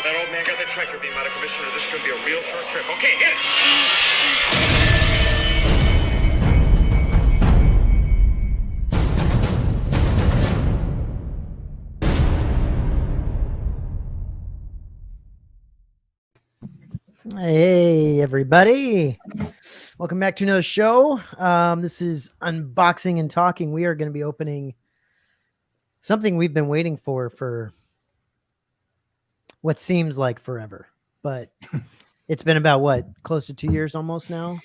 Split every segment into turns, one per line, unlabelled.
that old man got the tractor beam out of commission, or this is going to be a real short trip. Okay, hit it!
Hey, everybody. Welcome back to another show. This is Unboxing and Talking. We are going to be opening something we've been waiting for what seems like forever, but it's been about what, close to 2 years almost now?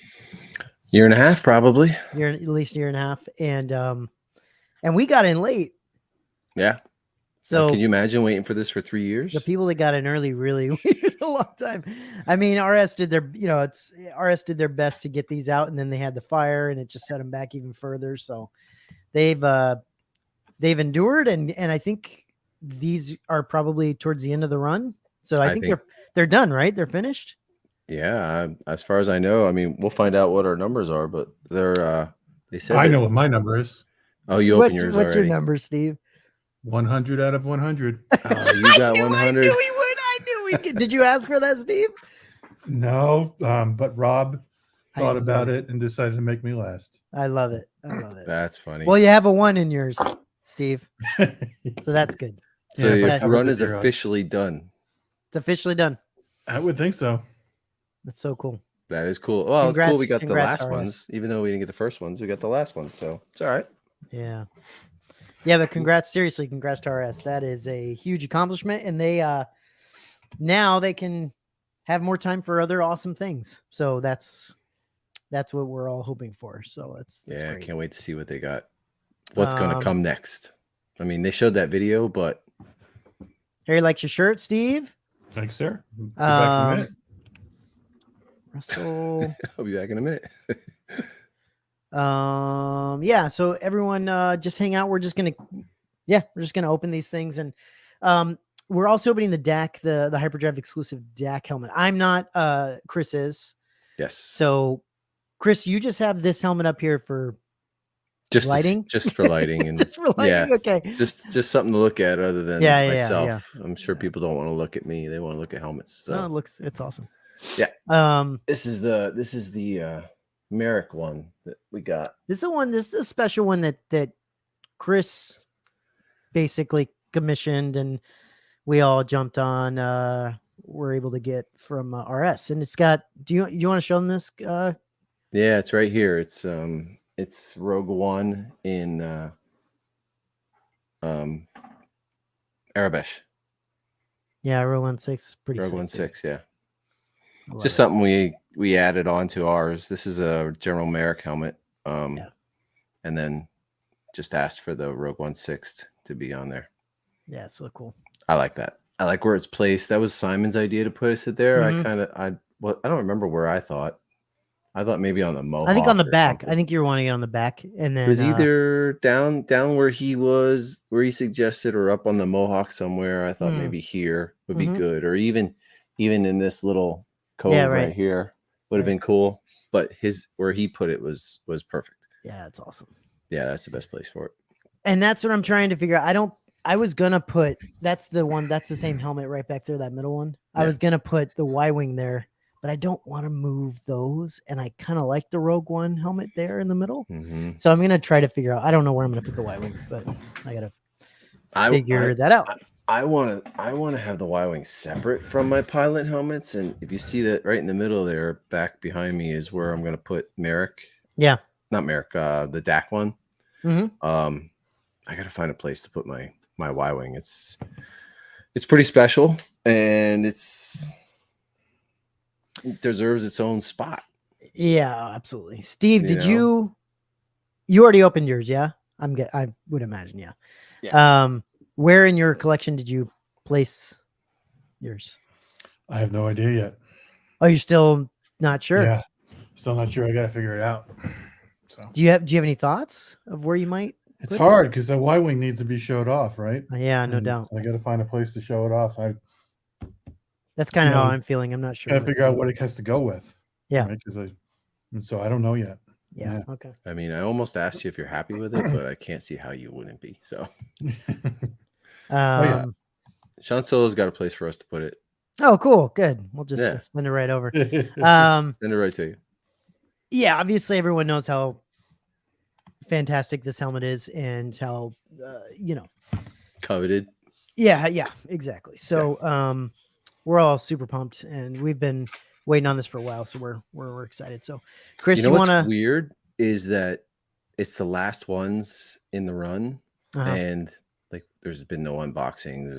Year and a half, probably.
At least a year and a half. And we got in late.
Yeah.
So
can you imagine waiting for this for 3 years?
the people that got in early really waited a long time. I mean, RS did their, RS did their best to get these out, and then they had the fire, and it just set them back even further. So they've endured, and I think these are probably towards the end of the run. So I think they're done, right? They're finished.
Yeah, as far as I know. I mean, we'll find out what our numbers are, but they said
I know what my number is.
Oh, you open yours
What's
already.
your number, Steve?
100 out of 100.
Oh, you got 100.
I knew he would. Did you ask for that, Steve?
No, but Rob thought
I
about
love
it and decided to make me last.
I love it.
That's funny.
Well, you have a 1 in yours, Steve. So that's good.
So
Yeah,
your run is officially done.
It's officially done.
I would think so.
That's so cool.
That is cool. Well, it's cool we got the last
RS.
ones. Even though we didn't get the first ones, we got the last ones. So it's all right.
Yeah. Yeah, but congrats to RS. That is a huge accomplishment. And they now they can have more time for other awesome things. So that's what we're all hoping for. So that's
Yeah,
great.
I can't wait to see what they got. What's going to come next? I mean, they showed that video, but
Harry likes your shirt, Steve.
Thanks, sir. Be back in a minute.
Russell.
I'll be back in a minute.
Yeah, so everyone just hang out. We're just gonna open these things, and we're also opening the DAC, the Hyperdrive exclusive DAC helmet. I'm not, Chris is.
Yes.
So Chris, you just have this helmet up here for lighting?
Just for lighting. And
just for lighting.
Yeah,
Okay.
Just something to look at other than myself.
Yeah.
I'm sure people don't want to look at me. They want to look at helmets. So.
No, it's awesome.
Yeah. This is the Merrick one that we got.
This is a special one that Chris basically commissioned, and we all jumped on. We're able to get from RS, and it's got. Do you want to show them this?
Yeah, it's right here. It's Rogue One in Arabesh.
Yeah, Rogue One 6, pretty.
Rogue One 6, yeah.
it.
Just something we added on to ours. This is a General Merrick helmet. And then just asked for the Rogue One 6 to be on there.
Yeah, it's so cool.
I like that. I like where it's placed. That was Simon's idea to put it there.
Mm-hmm.
I don't remember where I thought. I thought maybe on the Mohawk.
I think on the back. Something. I think you were wanting it on the back, and then
it was either down where he suggested, or up on the Mohawk somewhere. I thought maybe here would be good, or even in this little cove right here would have been cool. But where he put it was perfect.
Yeah, it's awesome.
Yeah, that's the best place for it.
And that's what I'm trying to figure out. I was gonna put that's the same helmet right back there, that middle one. Yeah. I was gonna put the Y-wing there, but I don't want to move those, and I kind of like the Rogue One helmet there in the middle.
Mm-hmm.
So I'm gonna try to figure out. I don't know where I'm gonna put the Y-wing, but I gotta figure that out.
I want to have the Y-wing separate from my pilot helmets, and if you see that right in the middle there, back behind me is where I'm gonna put Merrick.
Yeah,
not Merrick. The DAC one.
Mm-hmm.
I gotta find a place to put my Y-wing. It's pretty special, and it deserves its own spot.
Yeah, absolutely. Steve, did you already opened yours? Yeah, I would imagine. Yeah. Where in your collection did you place yours?
I have no idea yet.
Oh, you're still not sure?
Yeah, still not sure. I gotta figure it out. So
do you have any thoughts of where you might?
It's hard because the Y-wing needs to be showed off, right?
Yeah, no doubt.
I got to find a place to show it off.
That's kind of how I'm feeling. I'm not sure.
Got to figure out what it has to go with.
Yeah.
Right? So I don't know yet.
Yeah. Okay.
I mean, I almost asked you if you're happy with it, but I can't see how you wouldn't be. So.
Yeah.
Sean Solo's got a place for us to put it.
Oh, cool. Good. We'll just
Yeah.
send it right over. Um,
Send it right to you.
yeah, obviously everyone knows how fantastic this helmet is and how,
Coveted.
yeah, exactly. So, we're all super pumped and we've been waiting on this for a while. So we're excited. So Chris,
You know
you
what's
want to,
weird is that it's the last ones in the run, and like there's been no unboxings.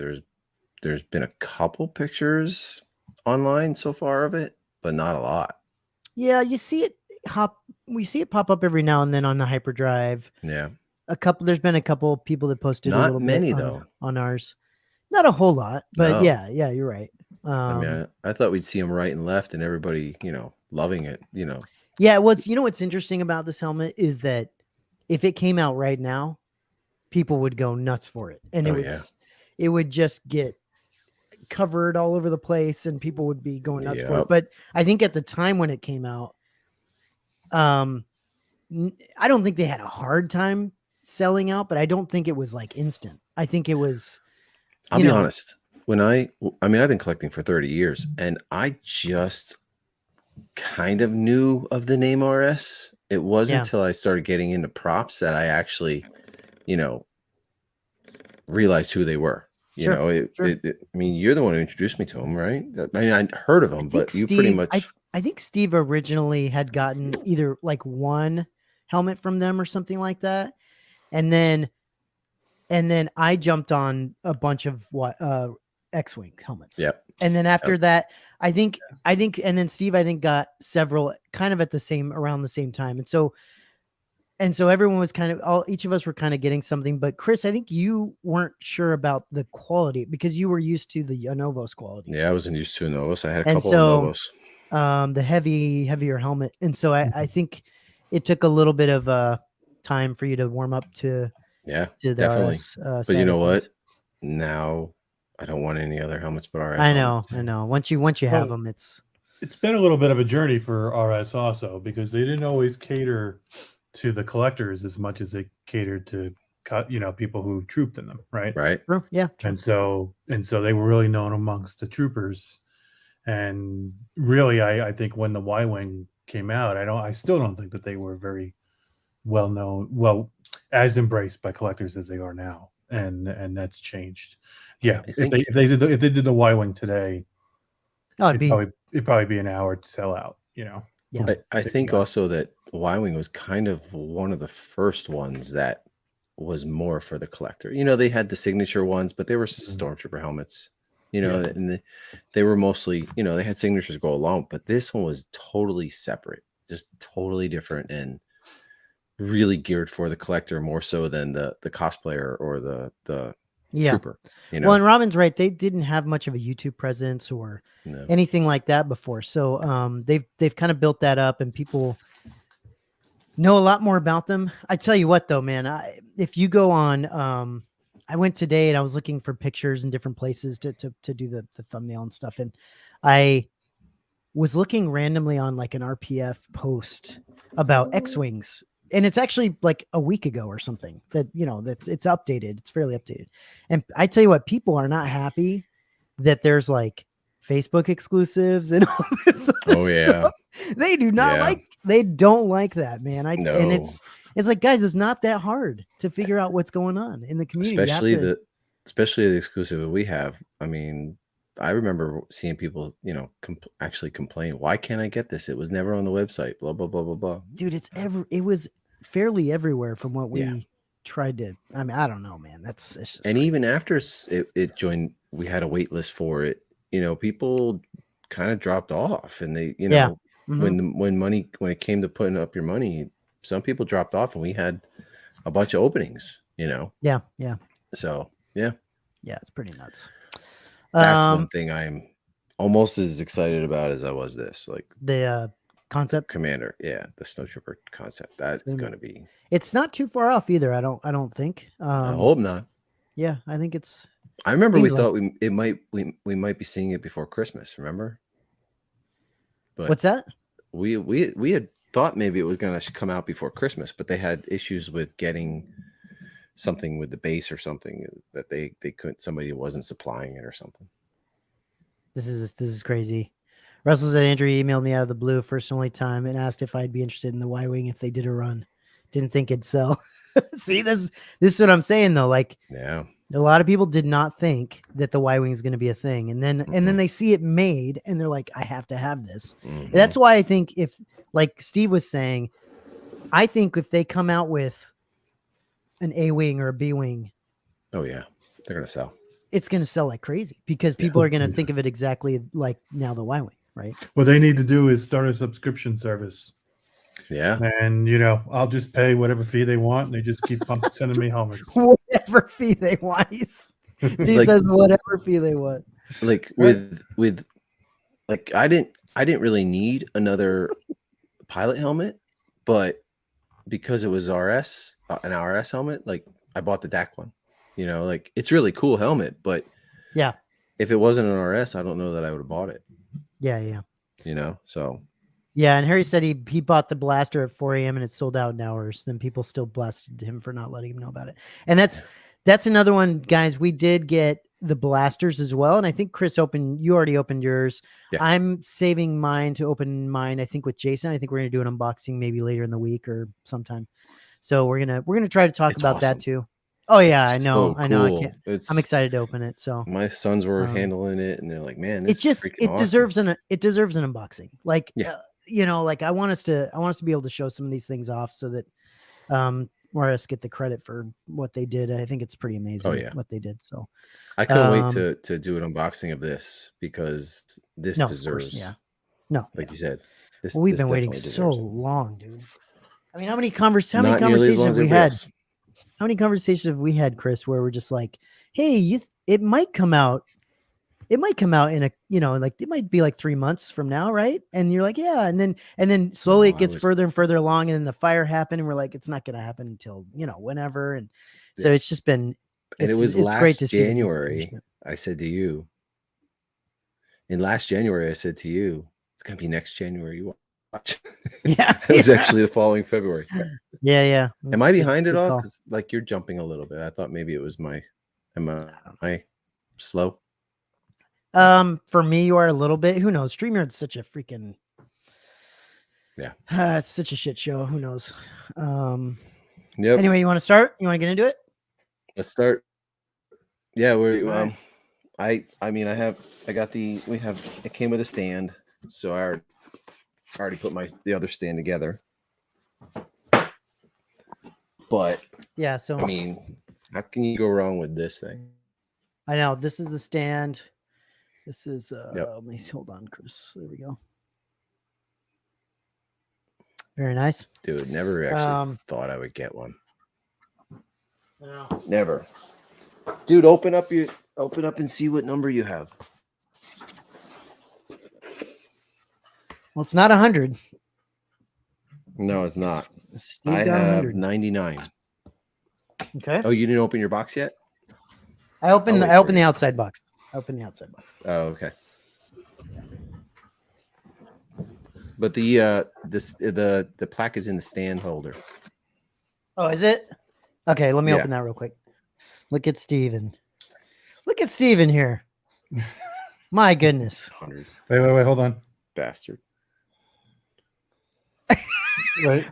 There's been a couple pictures online so far of it, but not a lot.
yeah, you see it we see it pop up every now and then on the hyperdrive.
Yeah.
There's been a couple people that posted a
Not
little
many
bit
though.
on ours. Not a whole lot, but
No.
yeah, you're right.
I mean, I thought we'd see them right and left and everybody, loving it,
Yeah, what's interesting about this helmet is that if it came out right now, people would go nuts for it. And it would just get covered all over the place and people would be going nuts for it. But I think at the time when it came out, I don't think they had a hard time selling out, but I don't think it was like instant. I think it was,
I'll be honest. I've been collecting for 30 years and I just kind of knew of the name RS. It wasn't until I started getting into props that I actually, realized who they were. I mean, you're the one who introduced me to them, right? I mean, I heard of them, but you pretty much.
I think Steve originally had gotten either like one helmet from them or something like that, and then I jumped on a bunch of X-Wing helmets.
Yep.
And then after that, I think, and then Steve, I think got several kind of around the same time. And so everyone was each of us were kind of getting something, but Chris, I think you weren't sure about the quality because you were used to the Anovos quality.
Yeah, I wasn't used to a Novos. I had a couple of Novos.
The heavier helmet. And so I think it took a little bit of time for you to warm up to the
definitely.
RS,
but you know what? Now I don't want any other helmets but RS.
I know. Once you have them, it's
been a little bit of a journey for RS also because they didn't always cater to the collectors as much as they catered to people who trooped in them, right?
Yeah.
And so they were really known amongst the troopers. And really, I think when the Y-Wing came out, I still don't think that they were very well known, as embraced by collectors as they are now, and that's changed. Yeah, if they did the Y-Wing today, it'd probably be an hour to sell out.
Yeah.
I think also that Y-Wing was kind of one of the first ones that was more for the collector. They had the signature ones, but they were Stormtrooper helmets. And they were mostly, they had signatures go along, but this one was totally separate, just totally different and really geared for the collector more so than the cosplayer or the trooper.
Well, and Robin's right. They didn't have much of a YouTube presence or anything like that before. So they've kind of built that up and people know a lot more about them. I tell you what though, man, if you go on, I went today and I was looking for pictures in different places to do the thumbnail and stuff. And I was looking randomly on like an RPF post about X-Wings. And it's actually like a week ago or something that, it's updated. It's fairly updated. And I tell you what, people are not happy that there's like Facebook exclusives and all this stuff. They do not they don't like that, man. And it's like, guys, it's not that hard to figure out what's going on in the community.
Especially the exclusive that we have. I mean, I remember seeing people, actually complain, why can't I get this? It was never on the website, blah, blah, blah, blah, blah.
Dude, it was fairly everywhere from what we tried to, I mean, I don't know, man. It's just
and crazy. Even after it joined, we had a wait list for it. People kind of dropped off and they, when it came to putting up your money, some people dropped off and we had a bunch of openings, Yeah. So, yeah,
it's pretty nuts.
That's one thing I'm almost as excited about as I was this, like
the concept
commander. Yeah. The Snowtrooper concept. That's going to be,
it's not too far off either. I don't think,
I hope not.
Yeah. I think
I remember we thought we might be seeing it before Christmas. Remember? But
what's that?
We had thought maybe it was going to come out before Christmas, but they had issues with getting something with the base or something that they couldn't, somebody wasn't supplying it or something.
This is crazy. Russell said Andrew emailed me out of the blue, first and only time, and asked if I'd be interested in the Y-wing if they did a run. Didn't think it'd sell. See, this is what I'm saying though. Like,
Yeah.
a lot of people did not think that the Y-wing is going to be a thing, and then they see it made, and they're like, I have to have this.
Mhm.
That's why I think if, like Steve was saying, I think if they come out with an A-wing or a B-wing,
Oh yeah, they're gonna sell.
it's going to sell like crazy because people are going to think of it exactly like now the Y-wing, right?
What they need to do is start a subscription service.
Yeah.
And, I'll just pay whatever fee they want. And they just keep sending me helmets.
Whatever fee they want. Steve
Like-
says whatever fee they want.
Like
Right.
with like I didn't really need another pilot helmet, but because it was an RS helmet, like I bought the DAC one. Like it's really cool helmet, but
Yeah.
if it wasn't an RS, I don't know that I would have bought it.
Yeah.
So
Yeah, and Harry said he bought the blaster at 4 a.m. and it sold out in hours. Then people still blasted him for not letting him know about it. And that's another one, guys. We did get the blasters as well. And I think Chris you already opened yours.
Yeah.
I'm saving mine to open mine, I think, with Jason. I think we're gonna do an unboxing maybe later in the week or sometime. So we're gonna try to talk
It's
about
awesome.
that too. Oh yeah,
it's
I know.
so
I know. I
cool.
can't.
It's
I'm excited to open it. So
my sons were
Um,
handling it and they're like, man, this
it's just
is freaking
it
awesome.
deserves an unboxing. Like
Yeah.
like I want us to be able to show some of these things off so that RS get the credit for what they did. I think it's pretty amazing
yeah.
what they did. So
I couldn't wait to do an unboxing of this because this
no, of course,
deserves,
no,
like you said, this.
well, we've
this
been waiting
definitely
so
deserves it.
long, dude. I mean, how many
Not nearly as long
conversations
as
have we
everybody
had?
else.
How many conversations have we had, Chris, where we're just like, hey, it might come out. It might come out in a, like it might be like 3 months from now, right? And you're like, yeah, and then slowly
No,
it
I
gets
was-
further and further along, and then the fire happened, and we're like, it's not going to happen until whenever, and so
Yeah.
it's just been.
And it was
it's
last
great to see that people
January.
understand.
I said to you, in last January, I said to you, it's gonna be next January. You watch.
Yeah,
It was actually the following February.
yeah.
Am I behind it
good
all?
call.
Because like you're jumping a little bit. I thought maybe it was am I slow?
For me, you are a little bit. Who knows? StreamYard's such a freaking.
Yeah.
It's such a shit show. Who knows?
Yep.
Anyway, you want to start? You want to get into it?
Let's start. Yeah, we're
Alright.
it came with a stand, so I already put the other stand together. But
Yeah. So
I mean, how can you go wrong with this thing?
I know this is the stand. This is
Yep.
let me hold on, Chris. There we go. Very nice.
Dude, never actually thought I would get one. Never. Dude, open up and see what number you have.
Well, it's not 100.
No, it's not.
Steve
I
got
have
100.
99.
Okay.
Oh, you didn't open your box yet?
I opened
I'll wait for
the
you.
outside box. I opened the outside box.
Oh, okay. But the plaque is in the stand holder.
Oh, is it? Okay, let me
Yeah.
open that real quick. Look at Steven. Look at Steven here. My goodness.
100
Wait, hold on.
bastard.
Wait.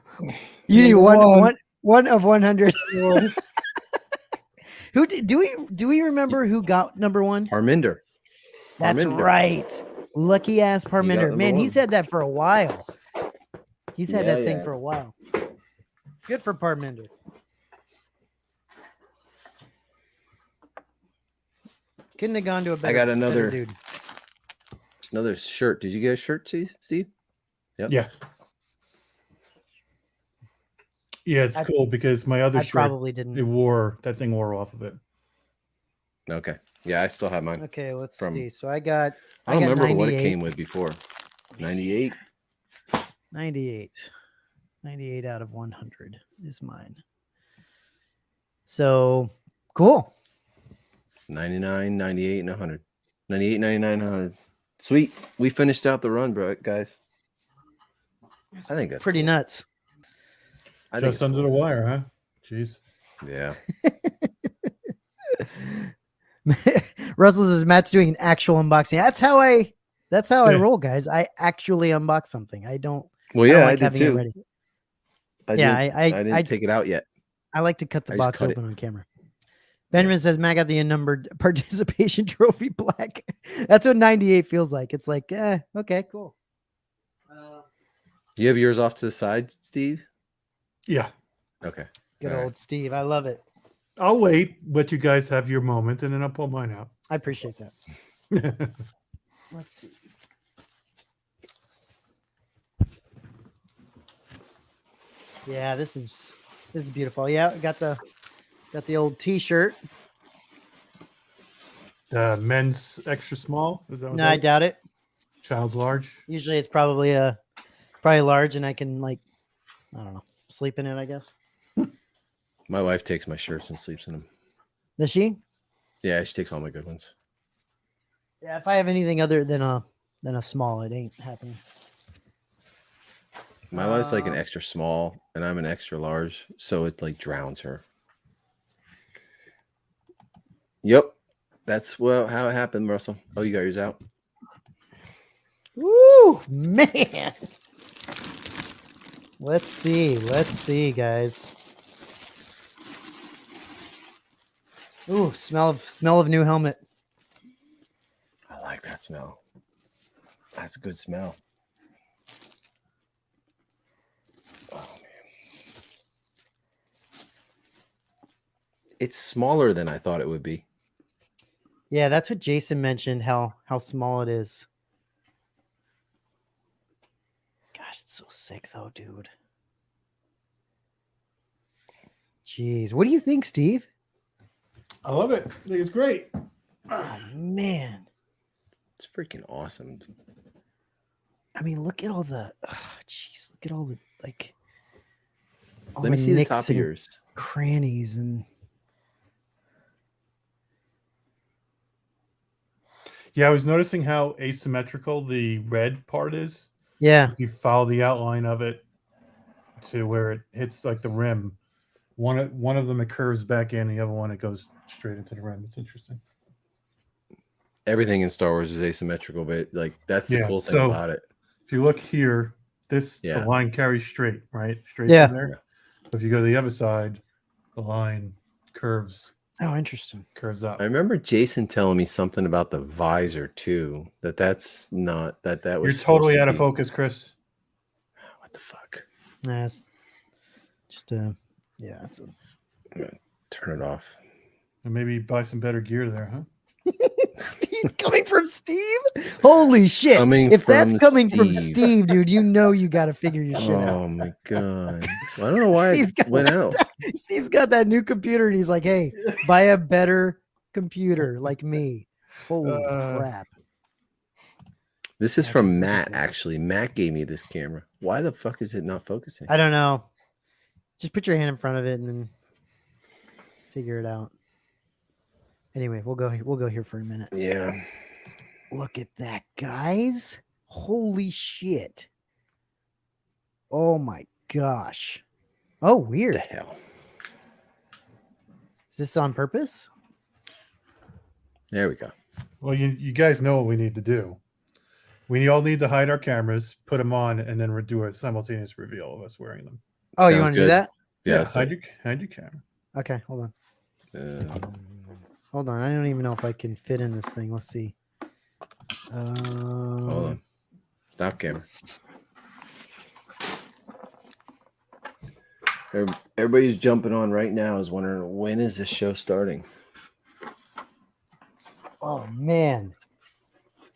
You need
Number
one of 100. Who do we remember who got number 1?
Parminder.
That's
Parminder.
right. Lucky ass Parminder.
number
Man,
1.
he's had that for a while. He's had
Yeah,
that
he
thing
has.
for a while. Good for Parminder. Couldn't have gone to a better,
got
better
another-
dude.
Another shirt. Did you get a shirt, Steve? Yep.
Yeah. Yeah, it's
I-
cool because my other
I
shirt,
probably didn't.
that thing wore off of it.
Okay. Yeah, I still have mine.
Okay, let's
from-
see. So I got
I don't
got
remember what it
98.
came with before. 98.
98. 98 out of 100 is mine. So cool.
99, 98, and 100. 98, 99, 100. Sweet. We finished out the run, bro, guys. I think that's
Pretty
cool.
nuts.
I think
Just
it's
under
cool.
the wire, huh? Jeez.
Yeah.
Russell says Matt's doing an actual unboxing. That's how I
Yeah.
roll, guys. I actually unbox something. I don't.
Well,
I don't
yeah, I
like
did
having it
too.
ready.
I
Yeah,
didn't take it out yet.
I like to cut the
I just
box
cut it.
open on camera. Benjamin says Matt got the unnumbered participation trophy plaque. That's what 98 feels like. It's like, okay, cool.
You have yours off to the side, Steve?
Yeah.
Okay.
Good
All right.
old Steve. I love it.
I'll wait, let you guys have your moment, and then I'll pull mine out.
I appreciate that. Let's see. Yeah, this is beautiful. Yeah, I got the old T-shirt.
Men's extra small. Is that what
No, I
that-
doubt it.
Child's large.
Usually it's probably large, and I can, like, I don't know, sleep in it, I guess.
My wife takes my shirts and sleeps in them.
Does she?
Yeah, she takes all my good ones.
Yeah, if I have anything other than a small, it ain't happening.
My wife's like an extra small, and I'm an extra large, so it like drowns her. Yep, that's how it happened, Russell. Oh, you got yours out.
Woo, man. Let's see, guys. Ooh, smell of new helmet.
I like that smell. That's a good smell. Oh man, it's smaller than I thought it would be.
Yeah, that's what Jason mentioned. How small it is. Gosh, it's so sick though, dude. Jeez, what do you think, Steve?
I love it. I think it's great.
Oh man,
It's freaking awesome.
I mean, look at all the. Jeez, look at all the like. All
Let me
the
see the
nicks
top of
and
yours.
crannies and.
Yeah, I was noticing how asymmetrical the red part is.
Yeah,
If you follow the outline of it to where it hits like the rim, one of them it curves back in, the other one it goes straight into the rim. It's interesting.
Everything in Star Wars is asymmetrical, but like that's the
Yeah,
cool thing
so-
about it.
If you look here, the
Yeah.
line carries straight, right? Straight
Yeah.
from there. If you go to the other side, the line curves
oh, interesting.
up.
I remember Jason telling me something about the visor too. That's not that was.
You're
supposed
totally
to
out of
be-
focus, Chris.
What the fuck?
That's just yeah. It's
Turn it off.
And maybe buy some better gear there, huh?
Steve, coming from Steve. Holy shit!
Coming
If that's
from
coming from
Steve.
Steve, dude, you know you got to figure your shit out.
Oh my god! Well, I don't know why
Steve's
it
got
went out.
Steve's got that new computer, and he's like, "Hey, buy a better computer like me." Holy crap!
This is
Yeah,
from
this is
Matt.
ridiculous.
Actually, Matt gave me this camera. Why the fuck is it not focusing?
I don't know. Just put your hand in front of it and then figure it out. Anyway, we'll go here for a minute.
Yeah.
Look at that, guys. Holy shit. Oh my gosh. Oh,
What
weird.
the hell?
Is this on purpose?
There we go.
Well, you guys know what we need to do. We all need to hide our cameras, put them on, and then do a simultaneous reveal of us wearing them.
Oh, you
Sounds
want to do
good.
that?
Yeah.
hide your camera.
Okay, hold on.
uh,
Hold on. I don't even know if I can fit in this thing. Let's see.
hold on. Stop camera. Everybody's jumping on right now is wondering when is this show starting?
Oh man.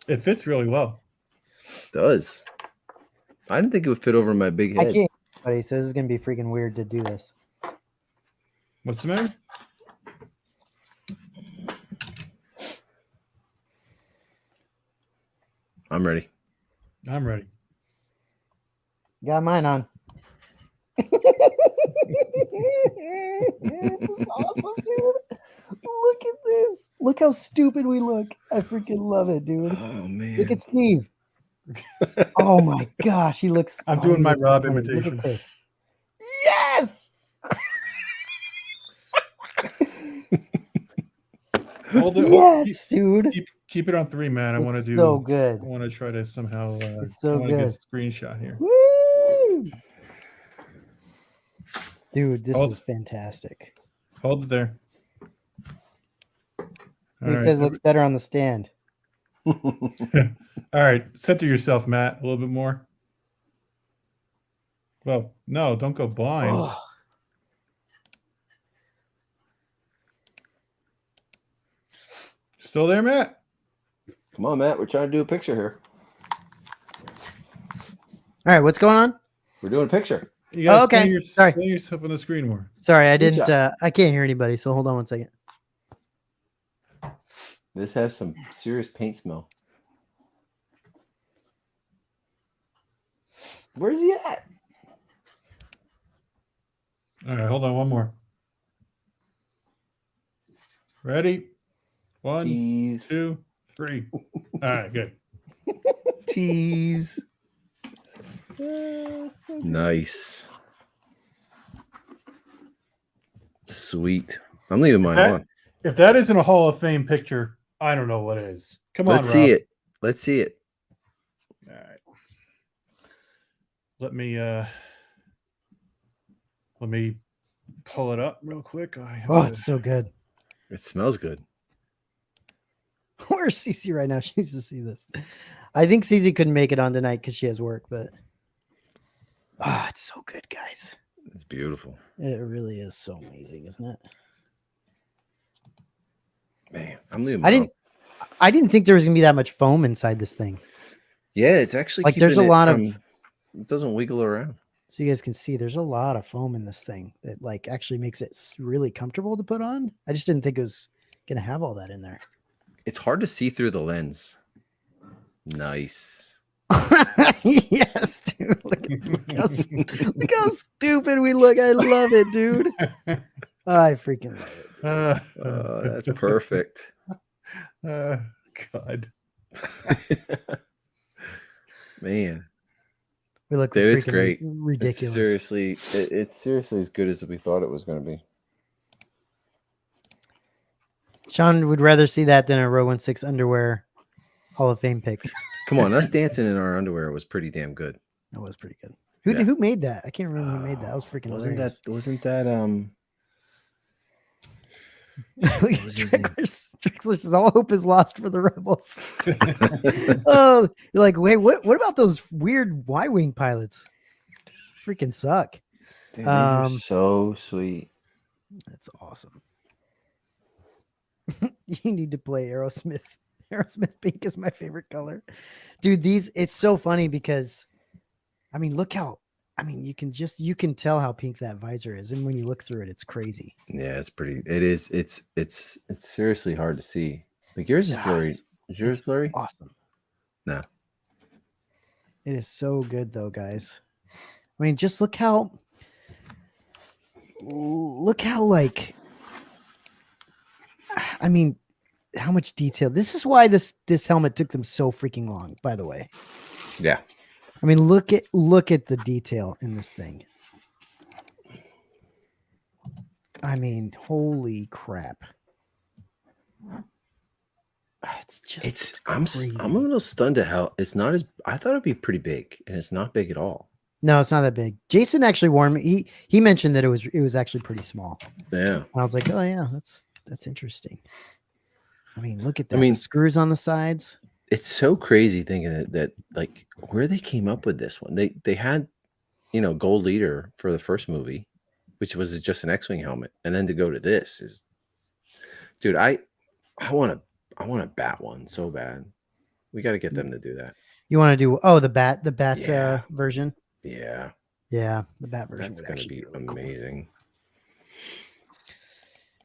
It fits really well.
It does. I didn't think it would fit over my big
I
head.
can't, buddy. So this is gonna be freaking weird to do this.
What's the matter?
I'm ready.
I'm ready.
Got mine on. This is awesome, dude. Look at this. Look how stupid we look. I freaking love it, dude.
Oh man.
Look at Steve. Oh my gosh, he looks.
I'm
oh,
doing
he
my
looks
Rob
funny. Look at
imitation.
this. Yes.
Hold it.
Yes, dude.
Keep it on 3, man. I want to
It's
do.
so good.
I want to try to somehow.
It's so
I want to
good.
get a screenshot here.
Woo! Dude, this
Hold-
is fantastic.
Hold it there.
He says looks better on the stand.
All right, center yourself, Matt, a little bit more. Well, no, don't go blind.
Oh,
Still there, Matt?
Come on, Matt. We're trying to do a picture here.
all right, what's going on?
We're doing a picture.
You guys
okay. Sorry.
center yourself on the screen more.
Sorry, I
Good
didn't.
job.
I can't hear anybody. So hold on one second.
This has some serious paint smell. Where's he at?
All right, hold on, one more. Ready? 1,
Cheese.
2, 3. All right, good.
Cheese. Nice. Sweet. I'm leaving mine
That-
on.
If that isn't a Hall of Fame picture, I don't know what is. Come on,
Let's see
Rob.
it. Let's see it.
All right. Let me pull it up real quick. I have
Oh,
to-
it's so good.
It smells good.
Where's Cece right now? She needs to see this. I think Cece couldn't make it on tonight because she has work, but it's so good, guys.
It's beautiful.
It really is so amazing, isn't it?
Man, I'm leaving
I
mine
didn't. I didn't think there was gonna be that much foam inside this thing.
Yeah, it's actually
Like, there's a
keeping it
lot of-
from- It doesn't wiggle around.
So you guys can see there's a lot of foam in this thing that like actually makes it really comfortable to put on. I just didn't think it was gonna have all that in there.
It's hard to see through the lens. Nice.
Yes, dude. Look how stupid we look. I love it, dude. I freaking love it.
That's perfect.
God.
Man,
We look
Dude, it's
freaking
great.
ridiculous.
It's seriously as good as we thought it was going to be.
Sean would rather see that than a row 16 underwear Hall of Fame pick.
Come on, us dancing in our underwear was pretty damn good.
That was pretty good.
Yeah.
Who made that? I can't remember who made that. That was freaking hilarious.
Wasn't that was his name?
Drexler says all hope is lost for the Rebels. Oh, you're like, wait, what about those weird Y-wing pilots? Freaking suck.
Dude, these are so sweet.
That's awesome. You need to play Aerosmith. Aerosmith pink is my favorite color. Dude, it's so funny because I mean, look how you can tell how pink that visor is. And when you look through it, it's crazy.
Yeah, it's pretty. It is. It's seriously hard to see. Like yours is
Yeah,
blurry.
it's-
Is yours blurry?
Awesome.
No.
It is so good though, guys. I mean, just look how like I mean, how much detail. This is why this helmet took them so freaking long, by the way.
Yeah.
I mean, look at the detail in this thing. I mean, holy crap. It's just
I'm a little stunned at how it's not as I thought it'd be pretty big, and it's not big at all.
No, it's not that big. Jason actually warned me. He mentioned that it was actually pretty small.
Yeah.
And I was like, oh yeah, that's interesting. I mean, look at that.
I mean,
the screws on the sides.
It's so crazy thinking that like where they came up with this one. They had, Gold Leader for the first movie, which was just an X-wing helmet, and then to go to this is, dude. I want a bat one so bad. We got to get them to do that.
You want to do the bat
Yeah.
version?
Yeah,
Yeah, the bat version.
that's
would
gonna
actually
be
really cool.
amazing.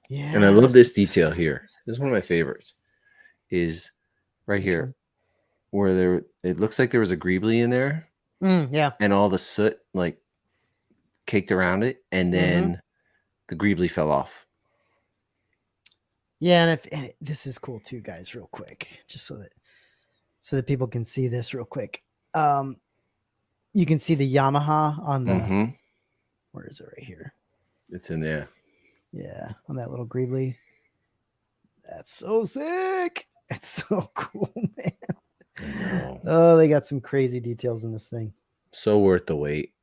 Yeah,
And I love this detail here. This is one of my favorites. Is right here where it looks like there was a Greebly in there,
Yeah,
and all the soot like caked around it, and then the Greebly fell off.
yeah, and this is cool too, guys. Real quick, just so that people can see this real quick. You can see the Yamaha on the. Where is it? Right here.
It's in there.
Yeah, on that little Greebly. That's so sick. It's so cool, man.
I know.
Oh, they got some crazy details in this thing.
So worth the wait.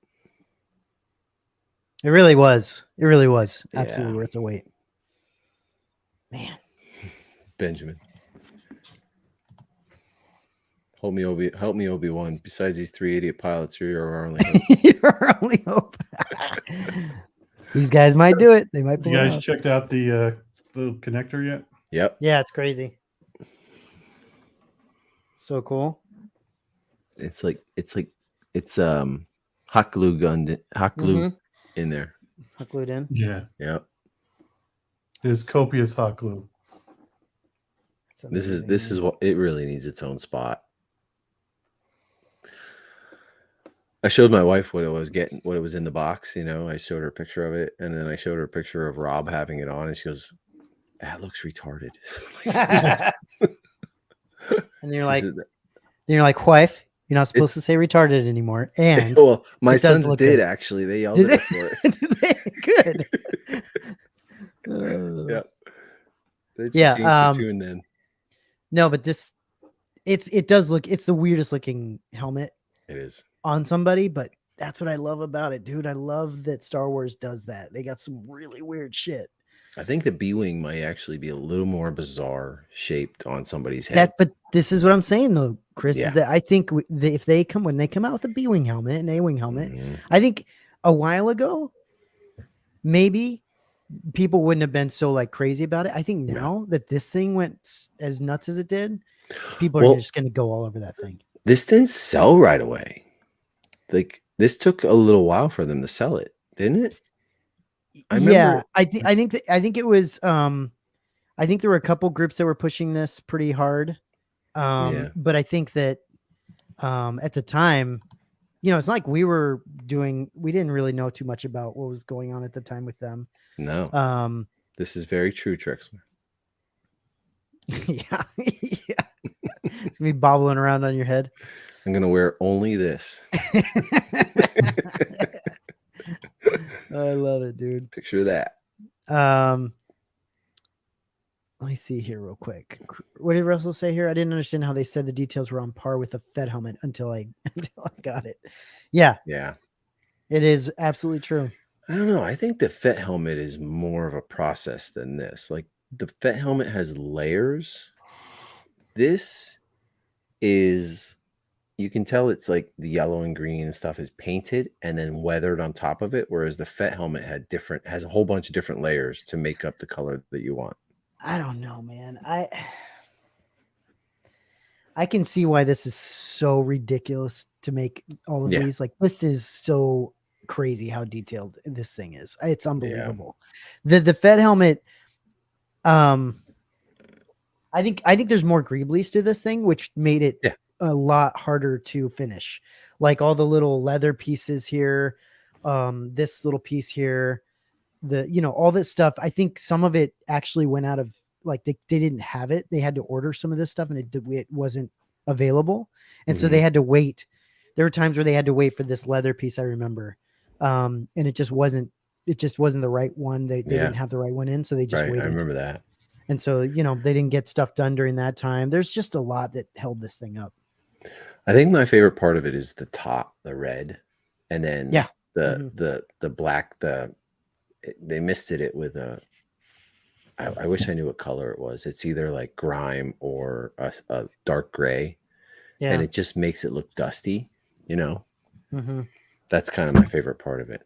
It really was. It really was
Yeah.
absolutely worth the wait. Man.
Benjamin. Help me, Obi-Wan. Besides these 3 idiot pilots, you're our only hope.
Your only hope. These guys might do it. They might pull
You
it
guys
off.
checked out the little connector yet?
Yep.
Yeah, it's crazy. So cool.
It's hot glue in there.
Hot glued in.
Yeah.
Yep.
There's copious hot glue.
It's
This
amazing,
is
man.
what it really needs its own spot. I showed my wife what it was in the box. I showed her a picture of it, and then I showed her a picture of Rob having it on, and she goes, "That looks retarded."
And you're like, wife, you're not supposed to say retarded anymore. And
well, my
it does
sons
look
did
good.
actually. They yelled
Did
at us for it.
Did they? Good.
Yeah. They
Yeah,
changed the tune then.
No, but it does look. It's the weirdest looking helmet
It is.
on somebody, but that's what I love about it, dude. I love that Star Wars does that. They got some really weird shit.
I think the B-wing might actually be a little more bizarre shaped on somebody's head.
But this is what I'm saying though, Chris,
Yeah.
is that I think if when they come out with a B-wing helmet and A-wing helmet,
Mhm.
I think a while ago, maybe people wouldn't have been so like crazy about it. I think now that this thing went as nuts as it did, people are just going to go all over that thing.
This didn't sell right away. Like this took a little while for them to sell it, didn't it? I remember.
I think it was. I think there were a couple groups that were pushing this pretty hard. But I think that at the time, it's like we didn't really know too much about what was going on at the time with them.
No. This is very true, Trixler.
Yeah. Yeah. It's gonna be bobbling around on your head.
I'm gonna wear only this.
I love it, dude.
Picture that.
Let me see here real quick. What did Russell say here? I didn't understand how they said the details were on par with the Fed helmet until I got it. Yeah.
Yeah.
It is absolutely true.
I don't know. I think the Fett helmet is more of a process than this. Like the Fett helmet has layers. This is, you can tell it's like the yellow and green and stuff is painted and then weathered on top of it. Whereas the Fett helmet has a whole bunch of different layers to make up the color that you want.
I don't know, man. I can see why this is so ridiculous to make all of these. Like this is so crazy how detailed this thing is. It's unbelievable. Yeah. The Fed helmet, I think there's more greeblies to this thing, which made it a lot harder to finish. Like all the little leather pieces here, this little piece here, all this stuff. I think some of it actually went out of they didn't have it. They had to order some of this stuff and it wasn't available. And so they had to wait. There were times where they had to wait for this leather piece. I remember. And it just wasn't the right one. They didn't have the right one in. So they just waited.
I remember that.
And so, they didn't get stuff done during that time. There's just a lot that held this thing up.
I think my favorite part of it is the top, the red, and then the black, they misted it with I wish I knew what color it was. It's either like grime or a dark gray. Yeah. And it just makes it look dusty, That's kind of my favorite part of it.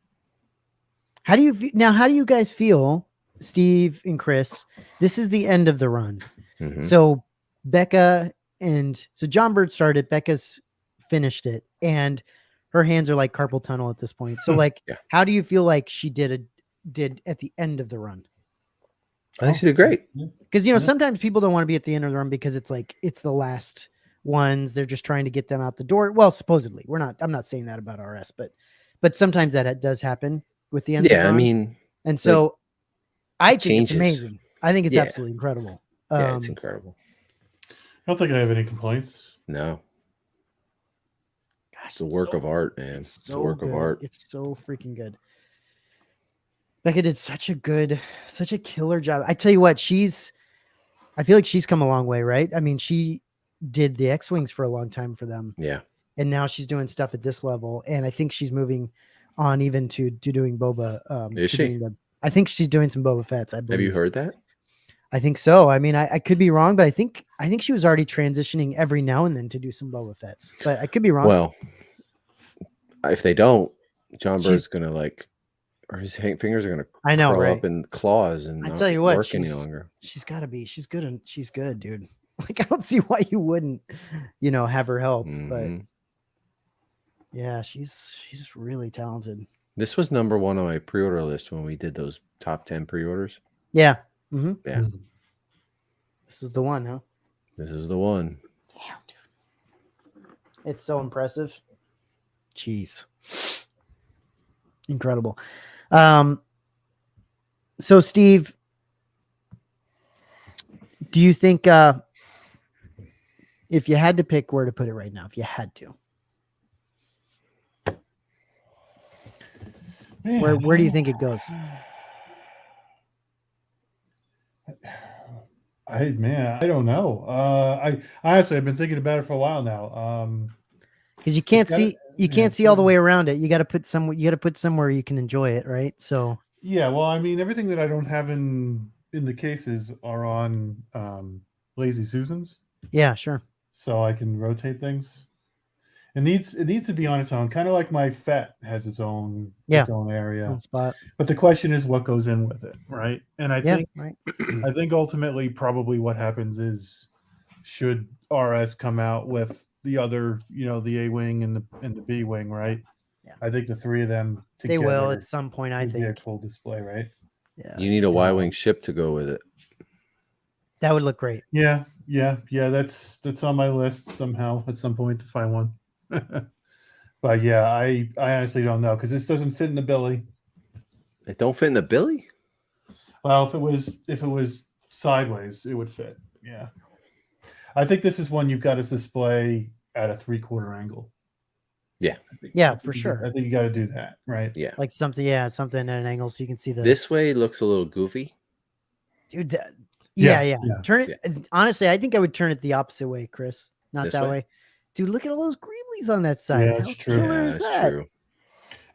How do you guys feel, Steve and Chris? This is the end of the run. Mm-hmm. So John Bird started, Becca's finished it, and her hands are like carpal tunnel at this point. So how do you feel like she did at the end of the run?
I think she did great.
Because sometimes people don't want to be at the end of the run because it's like it's the last ones. They're just trying to get them out the door. Well, supposedly. I'm not saying that about RS, but sometimes that does happen with the end of the run.
I mean,
and so I think it's amazing. I think it's absolutely incredible.
Yeah, it's incredible.
I don't think I have any complaints.
No. Gosh, it's a work of art, man. It's a work of art.
It's so freaking good. Becca did such a killer job. I tell you what, she's I feel like she's come a long way, right? I mean, she did the X-Wings for a long time for them.
Yeah.
And now she's doing stuff at this level. And I think she's moving on even to doing Boba.
Is
to
she?
doing I think she's doing some Boba Fett's, I believe.
Have you heard that?
I think so. I mean, I could be wrong, but I think she was already transitioning every now and then to do some Boba Fett's. But I could be wrong.
Well, if they don't, John
She's-
Bird's gonna or his fingers are gonna
I know,
curl
right?
up in claws and
I
not
tell you what,
work any longer.
she's got to be. She's good, and she's good, dude. Like, I don't see why you wouldn't, have her help. But
Mhm.
yeah, she's really talented.
This was number 1 on my pre-order list when we did those top 10 pre-orders.
Yeah. Mm-hmm.
Yeah.
Mhm.
This is the one, huh?
This is the one.
Damn, dude. It's so impressive. Jeez. Incredible. So Steve, do you think if you had to pick where to put it right now, if you had to, where do you think it goes?
I don't know. I honestly, I've been thinking about it for a while now.
Because you can't
gotta-
see you can't see all the way around it. You got to put somewhere you can enjoy it, right? So
Yeah, well, I mean, everything that I don't have in the cases are on Lazy Susans,
yeah, sure.
so I can rotate things. It needs to be on its own, kind of like my Fett has its own area.
On spot.
But the question is, what goes in with it, right? And I
Yeah,
think
right.
I think ultimately, probably what happens is, should RS come out with the other, the A wing and the B wing, right?
Yeah.
I think the three of them
They
together
will at some point, I
would be a
think.
cool display, right?
Yeah.
You need a Y-wing ship to go with it.
That would look great.
Yeah. That's on my list somehow at some point to find one. But yeah, I honestly don't know because this doesn't fit in the Billy.
It don't fit in the Billy?
Well, if it was sideways, it would fit. Yeah. I think this is one you've got to display at a 3/4 angle.
Yeah.
Yeah, for sure.
I think you got to do that, right?
Yeah.
Like something at an angle so you can see the
This way looks a little goofy.
dude.
Yeah.
Turn it. Honestly, I think I would turn it the opposite way, Chris. Not
This
that
way?
way. Dude, look at all those Greeblies on that side.
Yeah,
How
it's true.
killer is
that's
that?
true.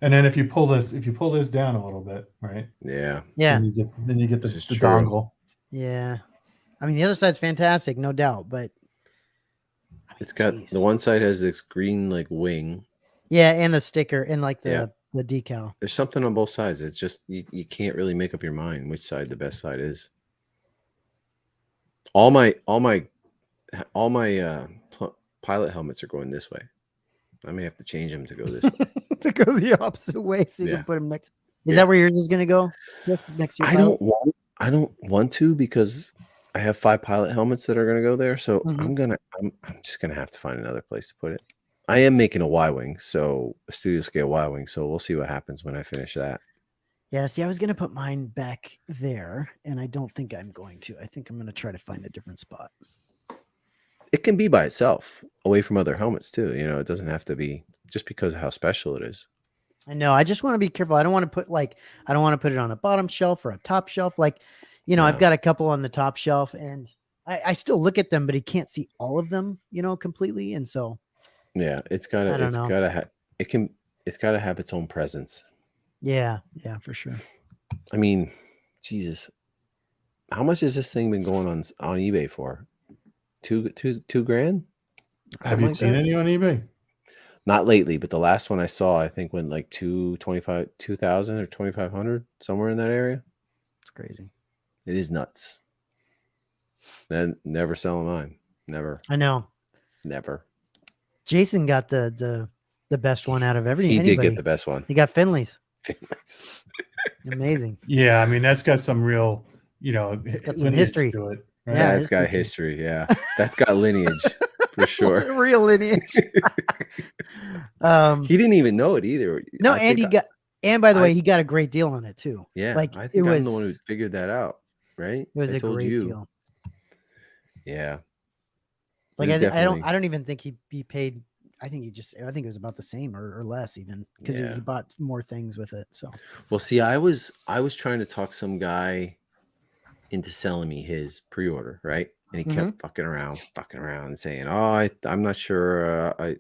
And then if you pull this down a little bit, right?
Yeah.
Yeah,
Then you get the
This is true.
dongle.
yeah. I mean, the other side's fantastic, no doubt, but I mean,
It's got
jeez.
the one side has this green like wing.
Yeah, and the sticker and like the
Yeah.
the decal.
There's something on both sides. It's just you can't really make up your mind which side the best side is. All my pilot helmets are going this way. I may have to change them to go this way.
To go the opposite way so you
Yeah.
can put them next. Is
Yeah.
that where yours is going to go? Next to your
I
pilot?
don't want to because I have 5 pilot helmets that are going to go there. So
Mhm.
I'm just gonna have to find another place to put it. I am making a Y-wing, so a studio scale Y-wing. So we'll see what happens when I finish that.
Yeah, see, I was going to put mine back there, and I don't think I'm going to. I think I'm going to try to find a different spot.
It can be by itself, away from other helmets too. It doesn't have to be just because of how special it is.
I know. I just want to be careful. I don't want to put it on a bottom shelf or a top shelf. Like,
No.
I've got a couple on the top shelf, and I still look at them, but he can't see all of them, completely. And so,
Yeah,
I don't know.
it's gotta have its own presence.
yeah, for sure.
I mean, Jesus, how much has this thing been going on eBay for? $2,000?
Have you
Something like
seen
that?
any on eBay?
Not lately, but the last one I saw, I think went like 2,000 or 2,500, somewhere in that area.
It's crazy.
It is nuts. And never selling mine. Never.
I know. Jason got the best one out of
He
anybody.
did get the best one.
He got Finley's. Amazing.
Yeah, I mean that's got some real,
Got some
lineage
history.
to it.
Yeah,
Yeah, it's got
history.
history. Yeah, that's got lineage for sure.
Real lineage.
He didn't even know it either.
No,
I
and
think
by the way,
I-
he got a great deal on it too.
Yeah,
like
I
it
think I'm
was
the one who figured that out. Right?
It was
I
a
told
great
you.
deal.
Yeah.
Like
It's
I don't
definitely-
even think he paid. I think it was about the same or less even because
Yeah.
he bought more things with it. So
Well, see, I was trying to talk some guy into selling me his pre-order, right? And he kept fucking around and saying, "Oh, I'm not sure. I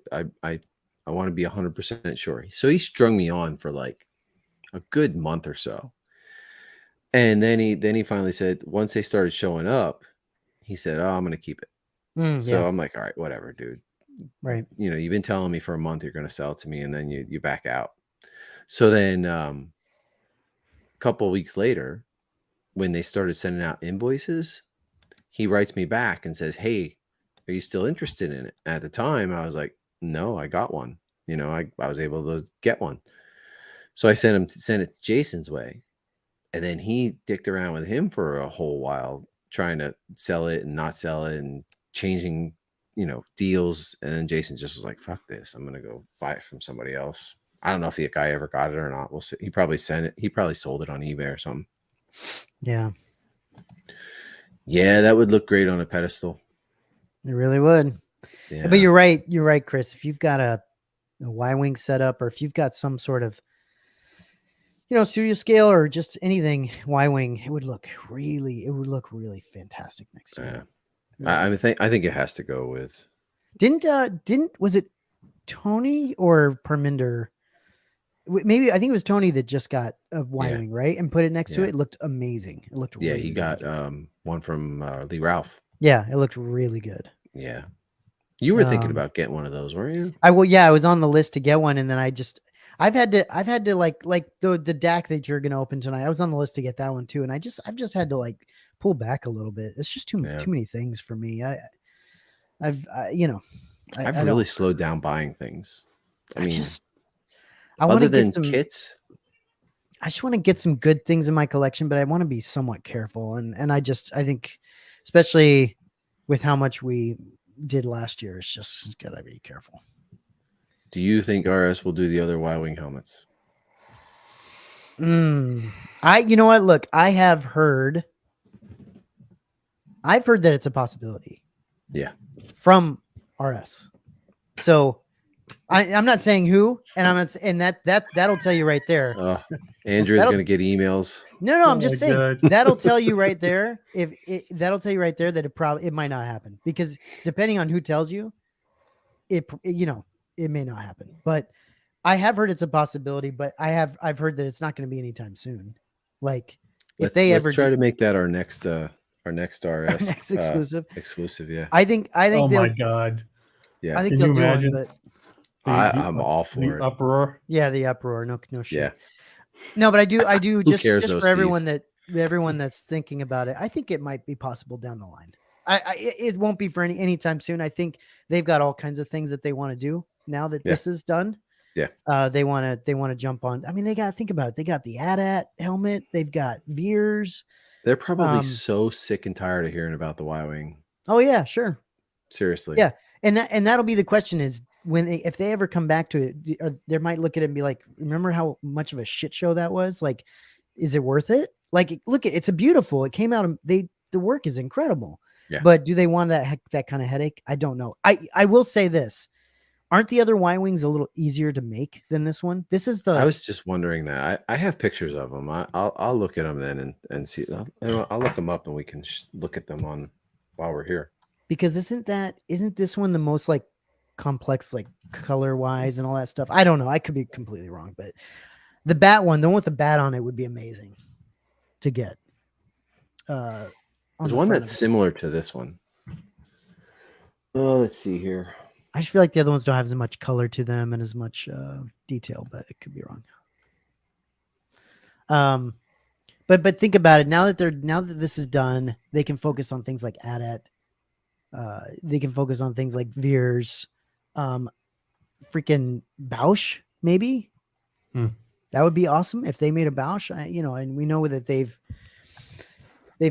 want to be 100% sure." So he strung me on for like a good month or so, and then he finally said, once they started showing up, he said, "Oh, I'm gonna keep it." So I'm like, "All right, whatever, dude.
Right.
You know, you've been telling me for a month you're gonna sell it to me, and then you back out." So then, a couple of weeks later, when they started sending out invoices, he writes me back and says, "Hey, are you still interested in it?" At the time, I was like, "No, I got one." You know, I was able to get one. So I sent it Jason's way. And then he dicked around with him for a whole while, trying to sell it and not sell it and changing, deals. And then Jason just was like, "Fuck this. I'm going to go buy it from somebody else." I don't know if the guy ever got it or not. We'll see. He probably sent it. He probably sold it on eBay or something.
Yeah.
Yeah, that would look great on a pedestal.
It really would.
Yeah.
But you're right. You're right, Chris. If you've got a Y-wing setup, or if you've got some sort of, studio scale or just anything Y-wing, it would look really fantastic next to it.
Yeah. I think it has to go with.
Was it Tony or Parminder? Maybe I think it was Tony that just got a Y-wing, right? And put it next to it. It looked amazing. It looked really,
he got one from Lee Ralph.
Yeah, it looked really good.
Yeah. You were thinking about getting one of those, weren't you?
I was on the list to get one, and then I've had to like the DAC that you're gonna open tonight. I was on the list to get that one too, and I've just had to like pull back a little bit. It's just too many things for me. I've
really slowed down buying things. I mean,
I want to
get
some
kits.
I just want to get some good things in my collection, but I want to be somewhat careful, and I think, especially with how much we did last year, it's just gotta be careful.
Do you think RS will do the other Y-wing helmets?
You know what? Look, I've heard that it's a possibility.
Yeah.
From RS. So I'm not saying who, and that'll tell you right there.
Andrew's going to get emails.
No, I'm just saying that'll tell you right there. That'll tell you right there that it might not happen, because depending on who tells you, it may not happen. But I have heard it's a possibility, but I've heard that it's not going to be anytime soon. Like if
let's try to make that our next RS
next exclusive.
Exclusive, yeah.
I think.
Oh my god.
Yeah. I think they'll do one, but
I'm all for it.
Uproar.
Yeah, the uproar. No shit.
Yeah.
No, but I do just
though,
for everyone that's thinking about it. I think it might be possible down the line. It won't be for anytime soon. I think they've got all kinds of things that they want to do now that this is done.
Yeah.
They want to jump on. I mean, they got to think about it. They got the AT-AT helmet. They've got Veers.
They're probably so sick and tired of hearing about the Y-wing.
Oh yeah, sure.
Seriously.
Yeah. And that'll be the question is, if they ever come back to it, they might look at it and be like, remember how much of a shit show that was? Like, is it worth it? Like, look, it's it came out. The work is incredible, but do they want that kind of headache? I don't know. I will say this. Aren't the other Y-wings a little easier to make than this one? I
was just wondering that. I have pictures of them. I'll look at them then and see. I'll look them up and we can look at them while we're here.
Because isn't this one the most like complex, like color wise and all that stuff? I don't know. I could be completely wrong, but the bat one, the one with the bat on it, would be amazing to get.
There's one that's similar to this one. Oh, let's see here.
I just feel like the other ones don't have as much color to them and as much detail, but it could be wrong. But think about it. Now that this is done, they can focus on things like AT-AT. They can focus on things like Veers, freaking Bausch, maybe. That would be awesome if they made a Bausch. And we know that they've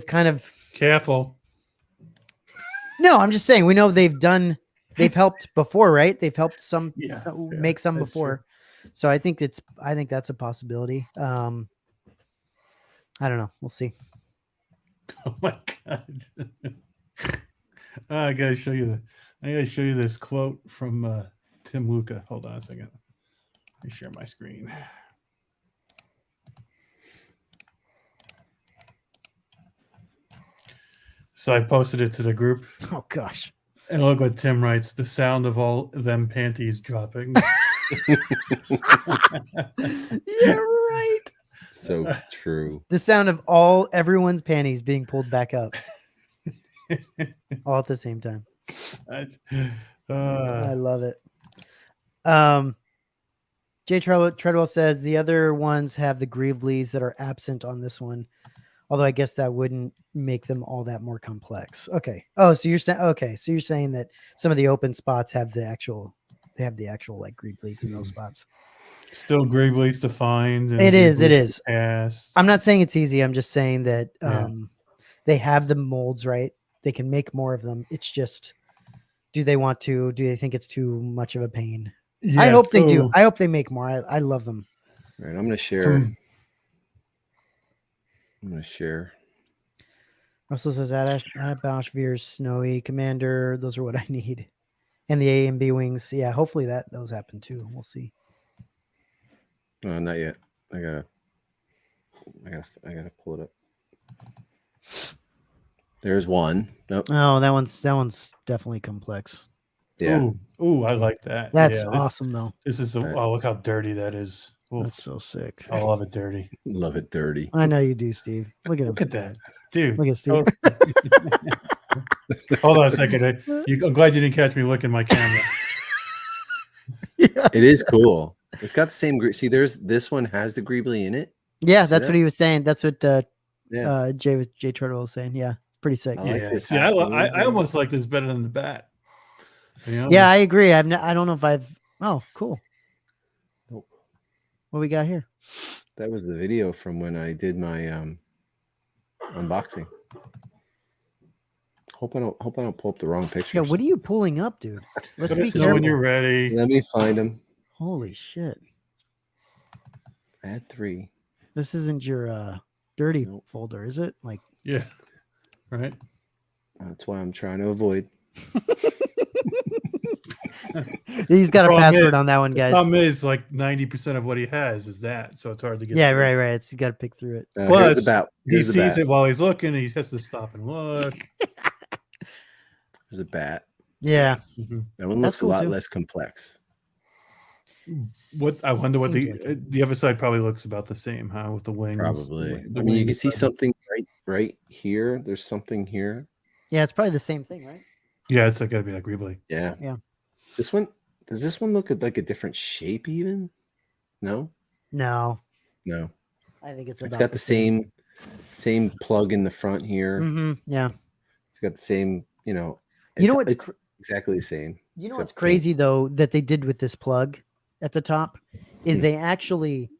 kind of
careful.
No, I'm just saying we know they've helped before, right? They've helped make some before. True. So I think that's a possibility. I don't know. We'll see.
Oh my god. I gotta show you this quote from Tim Luca. Hold on a second. Let me share my screen. So I posted it to the group,
Oh gosh.
and look what Tim writes: the sound of all them panties dropping.
Yeah, right.
So true.
The sound of everyone's panties being pulled back up all at the same time. I love it. Jay Treadwell says the other ones have the Greavleys that are absent on this one, although I guess that wouldn't make them all that more complex. Okay. Oh, so you're saying so you're saying that some of the open spots have the actual like Greavleys in those spots.
Still Greavleys to find.
It is.
Past.
I'm not saying it's easy. I'm just saying that they have the molds, right? They can make more of them. It's just, do they want to? Do they think it's too much of a pain? Yeah, I hope they do. I hope they make more. I love them.
All right, I'm going to share.
Russell says Bosch Veer's Snowy Commander. Those are what I need. And the A and B wings. Yeah, hopefully those happen too. We'll see.
Not yet. I gotta pull it up. There's one. Nope.
Oh, that one's definitely complex.
Yeah.
Ooh, I like that.
That's awesome though.
This is look how dirty that is. Ooh.
That's so sick.
I love it dirty.
Love it dirty.
I know you do, Steve. Look at him.
Look at that, dude.
Look at Steve.
Hold on a second. I'm glad you didn't catch me looking my camera.
Yeah. It is cool. It's got the same. See, this one has the Greavley in it.
Yeah, that's what he was saying. That's what Jay Turtle was saying. Yeah, it's pretty sick.
I almost like this better than the bat. You know?
Yeah, I agree. I don't know if I've. Oh, cool.
Nope.
What we got here?
That was the video from when I did my unboxing. Hope I don't pull up the wrong picture.
Yeah, what are you pulling up, dude? Let's be
careful.
careful.
When you're ready.
Let me find them.
Holy shit!
I had 3.
This isn't your dirty folder, is it? Like,
yeah, right.
That's why I'm trying to avoid.
He's got a password on that one, guys.
The problem is, like 90% of what he has is that, so it's hard to get.
Yeah, right. It's you got to pick through it.
Plus, he sees it while he's looking, and he has to stop and look.
There's a bat.
Yeah,
that one looks a lot less complex.
What I wonder what the other side probably looks about the same, huh? With the wings,
probably. I mean, you can see something right here. There's something here.
Yeah, it's probably the same thing, right?
Yeah, it's got to be like Greavley.
Yeah. Does this one look at like a different shape even? No.
I think it's
got the same plug in the front here.
Yeah.
It's got the same, it's exactly the same.
You know what's crazy though that they did with this plug at the top is they actually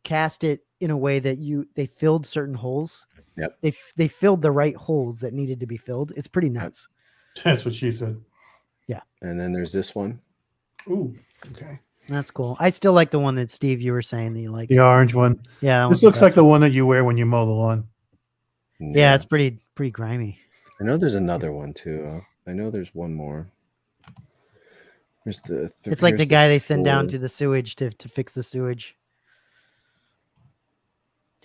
cast it in a way that they filled certain holes.
Yep.
They filled the right holes that needed to be filled. It's pretty nuts.
That's what she said.
Yeah.
And then there's this one.
Ooh, okay.
That's cool. I still like the one that Steve, you were saying that you like.
The orange one.
Yeah.
This looks like the one that you wear when you mow the lawn.
Yeah, it's pretty grimy.
I know there's another one too. I know there's one more. There's
it's like the guy they send down to the sewage to fix the sewage.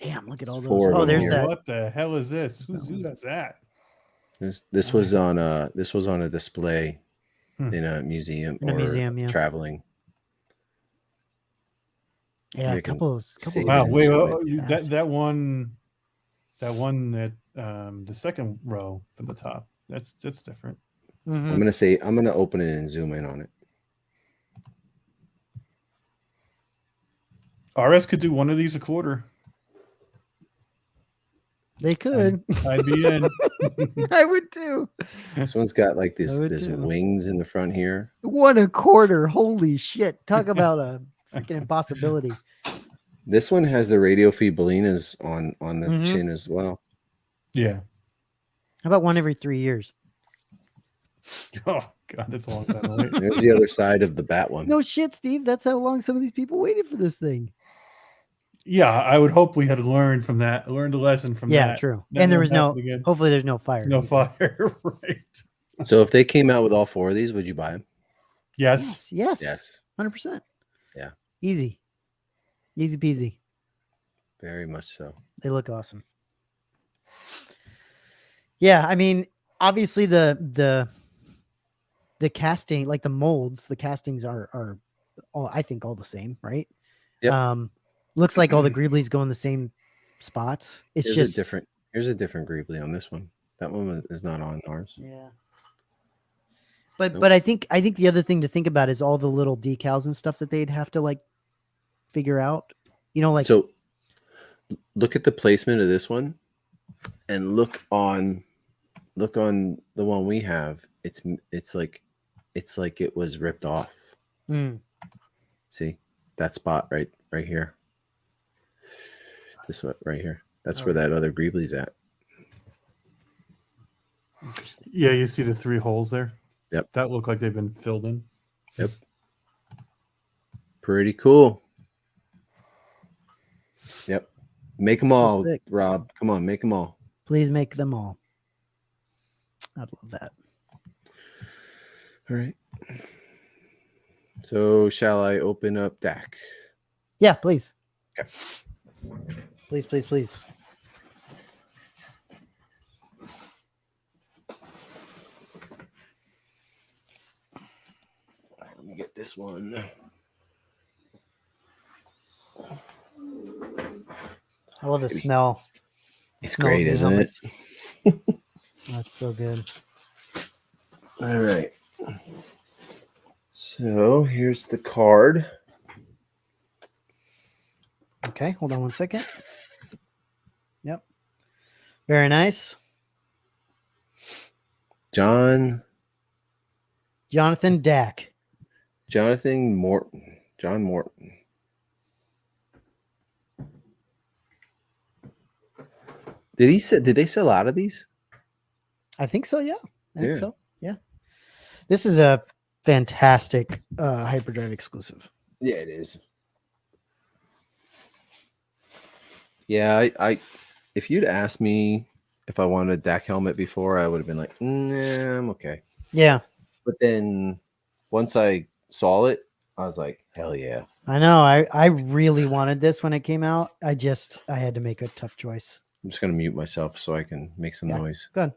Damn, look at all those. Oh, there's that.
What the hell is this? Who does that?
This was on a display in a museum traveling.
Yeah, a couple.
Wow, wait, that one that the second row from the top. That's different.
I'm gonna open it and zoom in on it.
RS could do one of these a quarter.
They could.
I'd be in.
I would too.
This one's got like this wings in the front here.
1 1/4. Holy shit. Talk about a freaking impossibility.
This one has the radio feed ballinas on the chin as well.
Yeah.
How about one every 3 years?
Oh God, that's a long time to wait.
There's the other side of the bat one.
No shit, Steve. That's how long some of these people waited for this thing.
Yeah, I would hope we had learned a lesson from that.
Yeah, true. And there was hopefully there's no fire.
No fire, right.
So if they came out with all 4 of these, would you buy them?
Yes.
100%.
Yeah.
Easy peasy.
Very much so.
They look awesome. Yeah, I mean, obviously the casting, like the molds, the castings are all, I think, all the same, right?
Yep.
Looks like all the Greeblies go in the same spots. It's
Here's
just
a different Greebly on this one. That one is not on ours.
yeah. But
Nope.
but I think the other thing to think about is all the little decals and stuff that they'd have to like figure out. You know, like
So look at the placement of this one and look on the one we have. It's like it was ripped off.
mm,
See that spot right here. This one right here. That's
Oh,
where that other Greebly's at.
Yeah, you see the 3 holes there?
Yep.
That look like they've been filled in.
Yep. Pretty cool. Yep. Make them all,
sick.
Rob. Come on, make them all.
Please make them all. I'd love that.
All right. So shall I open up DAC?
Yeah, please.
Okay.
Please, please, please.
Let me get this one.
I love the smell.
It's
Smell
great,
of the
isn't
helmet.
it?
That's so good.
All right. So here's the card.
Okay, hold on one second. Yep. Very nice.
Jonathan
Dack.
Morton. John Morton. Did they sell out of these?
I think so, yeah. I think
Yeah.
so. Yeah. This is a fantastic Hyperdrive exclusive.
Yeah, it is. Yeah, I if you'd asked me if I wanted a DAC helmet before, I would have been like, nah, I'm okay.
Yeah.
But then once I saw it, I was like, hell yeah.
I know. I really wanted this when it came out. I had to make a tough choice.
I'm just gonna mute myself so I can make some noise.
Good.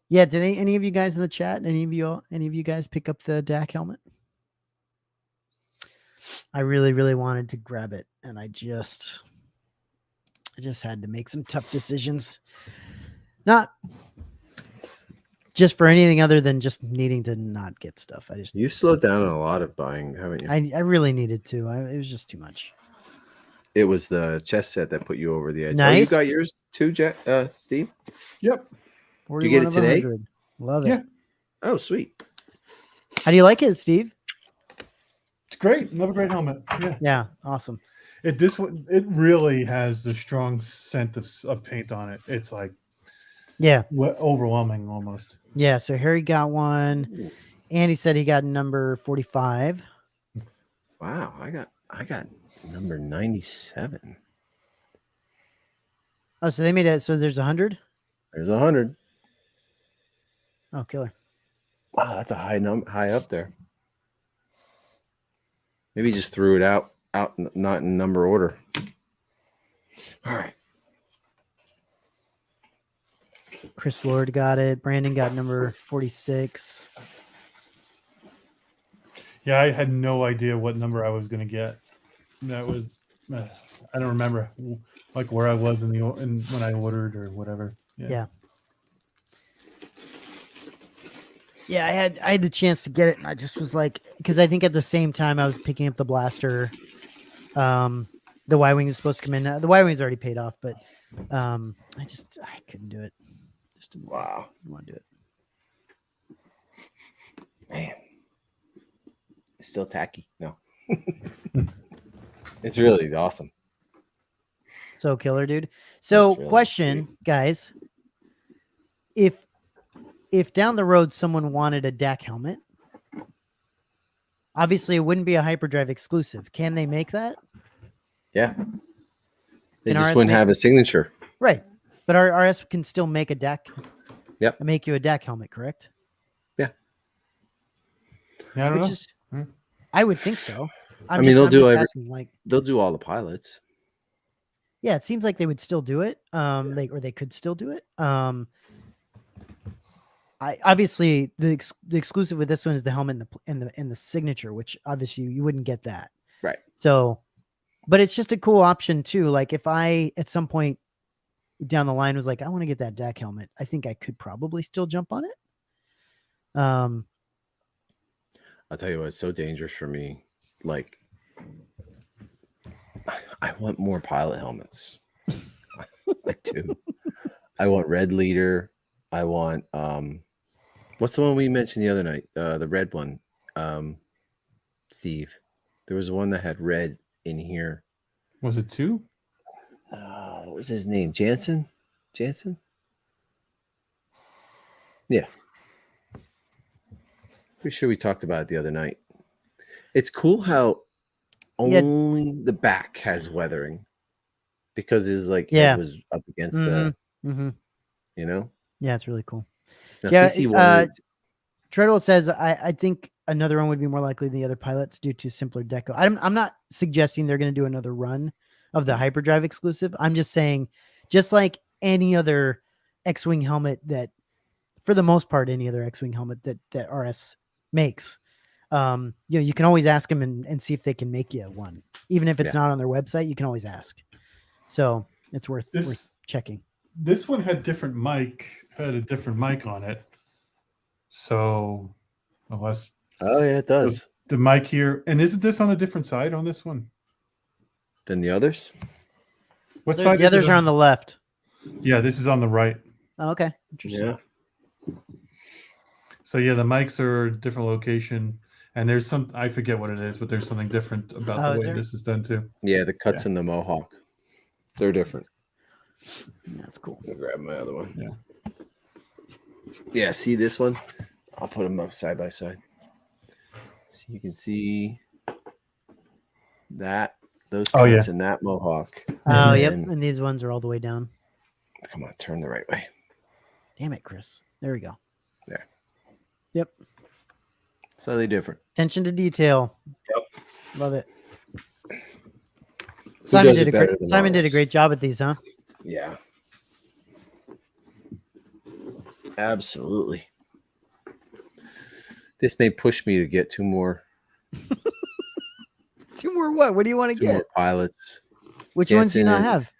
Yeah, did any of you guys in the chat, any of you guys pick up the DAC helmet? I really, really wanted to grab it, and I just had to make some tough decisions. Not just for anything other than just needing to not get stuff.
You've slowed down on a lot of buying, haven't you?
I really needed to. It was just too much.
It was the chess set that put you over the edge.
Nice.
Oh, you got yours too, Steve?
Yep.
Did you get it today?
100. Love it.
Yeah.
Oh, sweet.
How do you like it, Steve?
It's great. Another great helmet. Yeah.
Yeah, awesome.
It really has the strong scent of paint on it. It's like overwhelming almost.
Yeah, so Harry got one. Andy said he got number 45.
Wow, I got number 97.
Oh, so they made it. So there's 100.
There's 100.
Oh, killer!
Wow, that's a high up there. Maybe just threw it out, not in number order. All right.
Chris Lord got it. Brandon got number 46.
Yeah, I had no idea what number I was going to get. That was I don't remember like where I was when I ordered or whatever.
Yeah. Yeah, I had the chance to get it, and I just was like, because I think at the same time I was picking up the blaster. The Y-Wing is supposed to come in. The Y-Wing's already paid off, but I couldn't do it. Just didn't
Wow.
want to do it.
Man. It's still tacky. No. It's really awesome.
So killer, dude. So
Really
question,
sweet.
guys. If down the road someone wanted a DAC helmet, obviously it wouldn't be a Hyperdrive exclusive. Can they make that?
Yeah. They
Can
just
RS
wouldn't
make
have a signature.
Right. But RS can still make a DAC.
Yep.
Make you a DAC helmet, correct?
Yeah.
Yeah, I don't know.
I would think so.
They'll do
asking, like,
they'll do all the pilots.
Yeah, it seems like they would still do it. They could still do it. I obviously the exclusive with this one is the helmet and the signature, which obviously you wouldn't get that.
Right.
So, but it's just a cool option too. Like if I at some point down the line was like, I want to get that DAC helmet, I think I could probably still jump on it.
I'll tell you what, it's so dangerous for me. Like, I want more pilot helmets. I do. I want Red Leader. I want what's the one we mentioned the other night? The red one. Steve. There was one that had red in here.
Was it 2?
What was his name? Jansen? Yeah. Pretty sure we talked about it the other night. It's cool how only the back has weathering because his head was up against the, you know?
Yeah, it's really cool.
Now, CC1
Treadwell says, I think another one would be more likely than the other pilots due to simpler deco. I'm not suggesting they're going to do another run of the Hyperdrive exclusive. I'm just saying, just like any other X-Wing helmet that, for the most part, any other X-Wing helmet that RS makes, you can always ask them and see if they can make you one. Even if it's not on their website, you can always ask. So it's worth checking.
This one had a different mic on it. So unless
it does.
The mic here, and isn't this on a different side on this one
than the others?
What side?
The others are on the left.
Yeah, this is on the right.
Oh, okay. Interesting.
Yeah.
So yeah, the mics are a different location, and there's some, I forget what it is, but there's something different about the way this is done too.
Yeah, the cuts in the Mohawk, they're different.
That's cool.
I'll grab my other one.
Yeah.
Yeah, see this one? I'll put them up side by side. So you can see those cuts in that Mohawk.
Oh, yep. And these ones are all the way down.
Come on, turn the right way.
Damn it, Chris. There we go.
There.
Yep.
Slightly different.
Attention to detail.
Yep.
Love it. Simon did a great job at these, huh?
Yeah. Absolutely. This may push me to get 2 more.
2 more what? What do you want to get?
2 more pilots.
Which ones do you not have?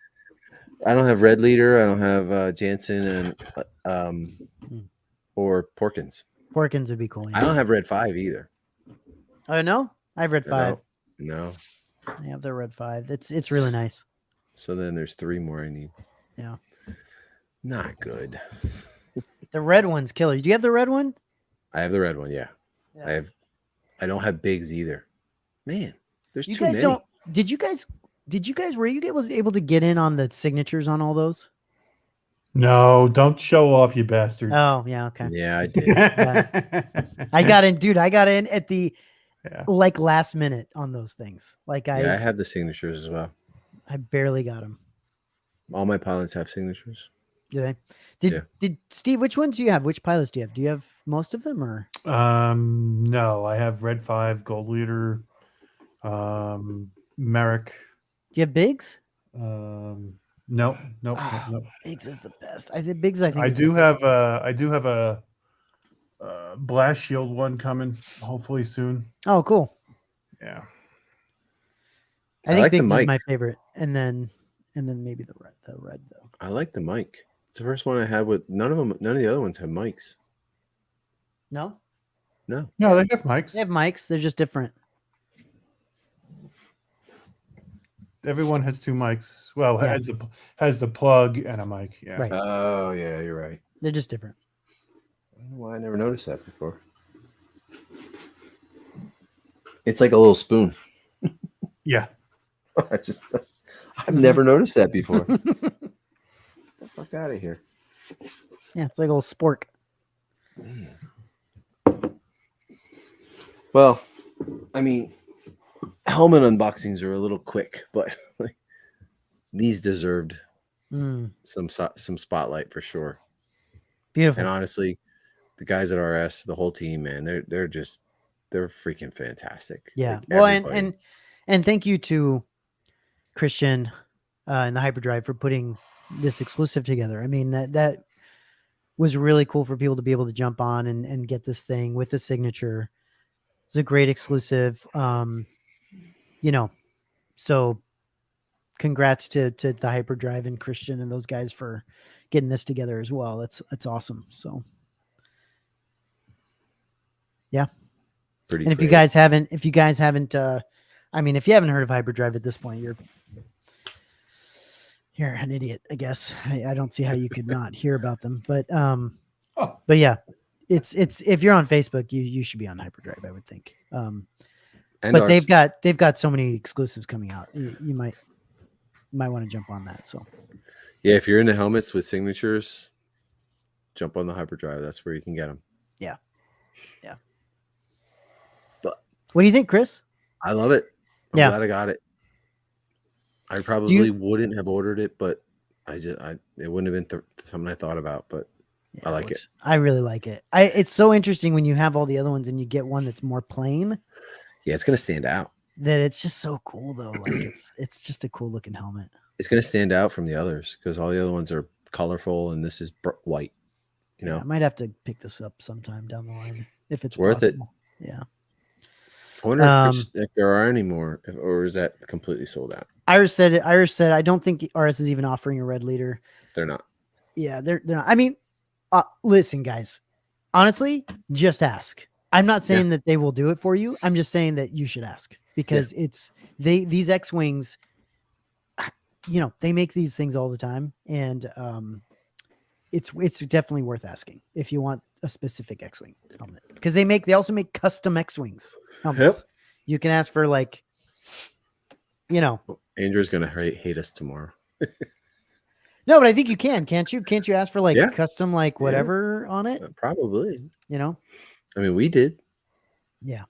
I don't have Red Leader. I don't have Jansen and or Porkins.
Porkins would be cool. Yeah.
I don't have Red 5 either.
Oh no, I have Red 5.
No.
I have the Red 5. It's really nice.
So then there's 3 more I need.
Yeah.
Not good.
The red one's killer. Do you have the red one?
I have the red one. Yeah. I don't have bigs either. Man, there's too many.
Did you guys? Were you able to get in on the signatures on all those?
No, don't show off, you bastard.
Oh yeah, okay.
Yeah, I did.
I got in, dude. I got in at the last minute on those things. I
have the signatures as well.
I barely got them.
All my pilots have signatures.
Do they? Did Steve? Which ones do you have? Which pilots do you have? Do you have most of them or?
No, I have Red 5, Gold Leader, Merrick.
Do you have Biggs?
Nope.
Biggs is the best. I think Biggs. I
do have a blast shield one coming, hopefully soon.
Oh, cool.
Yeah.
I think Biggs is my favorite, and then maybe the red though.
I like the mic. It's the first one I had with none of the other ones have mics.
No,
they have mics.
They have mics. They're just different.
Everyone has 2 mics.
Well, has the plug and a mic. Yeah.
Right.
Oh yeah, you're right.
They're just different.
I don't know why I never noticed that before. It's like a little spoon.
Yeah.
I've never noticed that before. Get the fuck out of here.
Yeah, it's like a little spork.
Man. Well, I mean, helmet unboxings are a little quick, but these deserved some spotlight for sure.
Beautiful.
And honestly, the guys at RS, the whole team, man, they're freaking fantastic.
Yeah. Well, and thank you to Christian, and the Hyperdrive for putting this exclusive together. I mean, that was really cool for people to be able to jump on and get this thing with the signature. It's a great exclusive. So congrats to the Hyperdrive and Christian and those guys for getting this together as well. It's awesome. So yeah.
Pretty
And if you
great.
guys haven't, if you haven't heard of Hyperdrive at this point, you're an idiot, I guess. I don't see how you could not hear about them, but yeah, it's if you're on Facebook, you should be on Hyperdrive, I would think. But they've got so many exclusives coming out. You might want to jump on that. So
yeah, if you're into helmets with signatures, jump on the Hyperdrive. That's where you can get them.
Yeah. But what do you think, Chris?
I love it. I'm
Yeah.
glad I got it. I probably wouldn't have ordered it, but it wouldn't have been something I thought about, but
Yeah,
I like it.
I really like it. It's so interesting when you have all the other ones and you get one that's more plain.
Yeah, it's gonna stand out.
That it's just so cool though. Like it's just a cool looking helmet.
It's gonna stand out from the others because all the other ones are colorful and this is white. You know,
Yeah, I might have to pick this up sometime down the line if it's
worth
possible. Yeah.
I wonder if there are any more, or is that completely sold out?
Iris said I don't think RS is even offering a red leader.
They're not.
Yeah, they're not. I mean, listen, guys. Honestly, just ask. I'm not saying that they will do it for you. I'm just saying that you should ask because these X-Wings, they make these things all the time, and it's definitely worth asking if you want a specific X-Wing helmet because they also make custom X-Wings helmets.
Yep.
You can ask for
Andrew's gonna hate us tomorrow.
No, but I think you can't you? Can't you ask for custom whatever on it?
Probably.
I
mean, we did.
Yeah.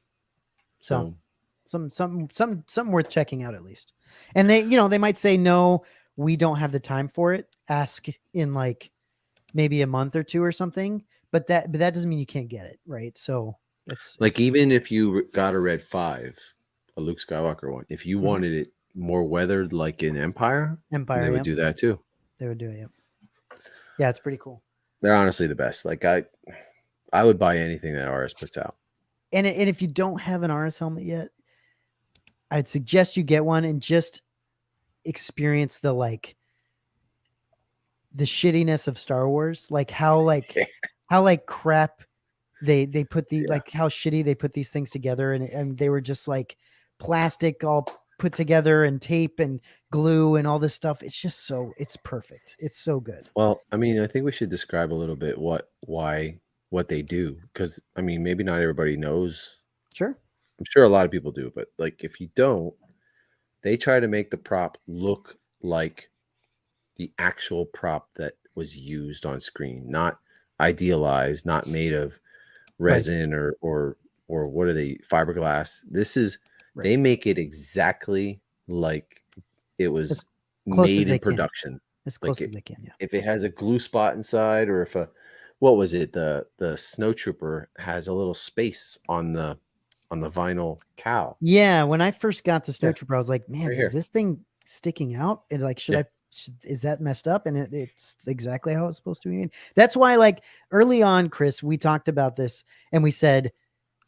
So something worth checking out at least. And they might say no, we don't have the time for it. Ask in maybe a month or two or something. But that doesn't mean you can't get it, right? So it's
even if you got a Red 5, a Luke Skywalker one, if you wanted it more weathered like in Empire, they would do that too.
They would do it. Yeah, it's pretty cool.
They're honestly the best. I would buy anything that RS puts out.
And if you don't have an RS helmet yet, I'd suggest you get one and just experience the shittiness of Star Wars, how crap they put how shitty they put these things together, and they were just plastic all put together and tape and glue and all this stuff. It's just it's perfect. It's so good.
Well, I mean, I think we should describe a little bit what they do, because I mean, maybe not everybody knows.
Sure.
I'm sure a lot of people do, but if you don't, they try to make the prop look like the actual prop that was used on screen, not idealized, not made of resin or what are they, fiberglass. This is they make it exactly like it was made in production.
As close as they can, yeah.
If it has a glue spot inside, or if what was it, the Snowtrooper has a little space on the vinyl cowl.
Yeah, when I first got the Snowtrooper, I was like, man, is this thing sticking out? And is that messed up? And it's exactly how it's supposed to be made. That's why, early on, Chris, we talked about this and we said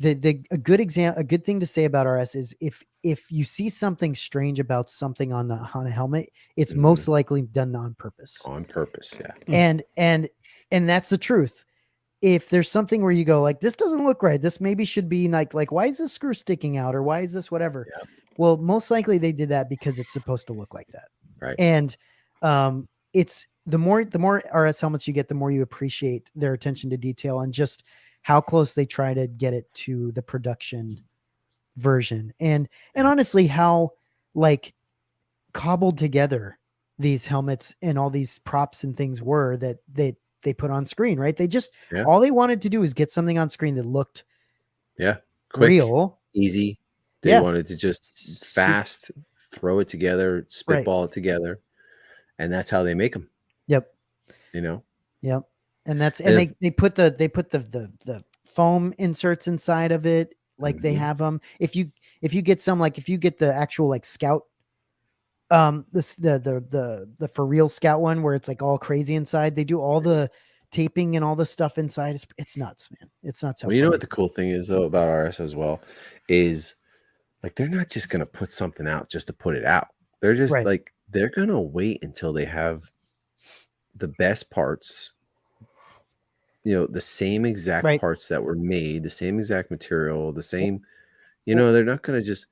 a good thing to say about RS is if you see something strange about something on a helmet, it's most likely done on purpose. On purpose, yeah. And that's the truth. If there's something where you go this doesn't look right, this maybe should be why is this screw sticking out, or why is this whatever? Yeah. Well, most likely they did that because it's supposed to look like that.
Right.
And it's the more RS helmets you get, the more you appreciate their attention to detail and just how close they try to get it to the production version. And honestly, how cobbled together these helmets and all these props and things were that they put on screen, right? They just all they wanted to do is get something on screen that looked
quick,
real,
easy. They wanted to just fast throw it together, spitball it together, and that's how they make them.
Yep. Yep. And they put the foam inserts inside of it, they have them. If you get some, if you get the actual Scout this the for real Scout one where it's like all crazy inside. They do all the taping and all the stuff inside. It's nuts, man. It's nuts.
Well, you know what the cool thing is though about RS as well is like they're not just gonna put something out just to put it out. They're just
Right.
like they're gonna wait until they have the best parts, the same exact
Right.
parts that were made, the same exact material, the same, they're not gonna just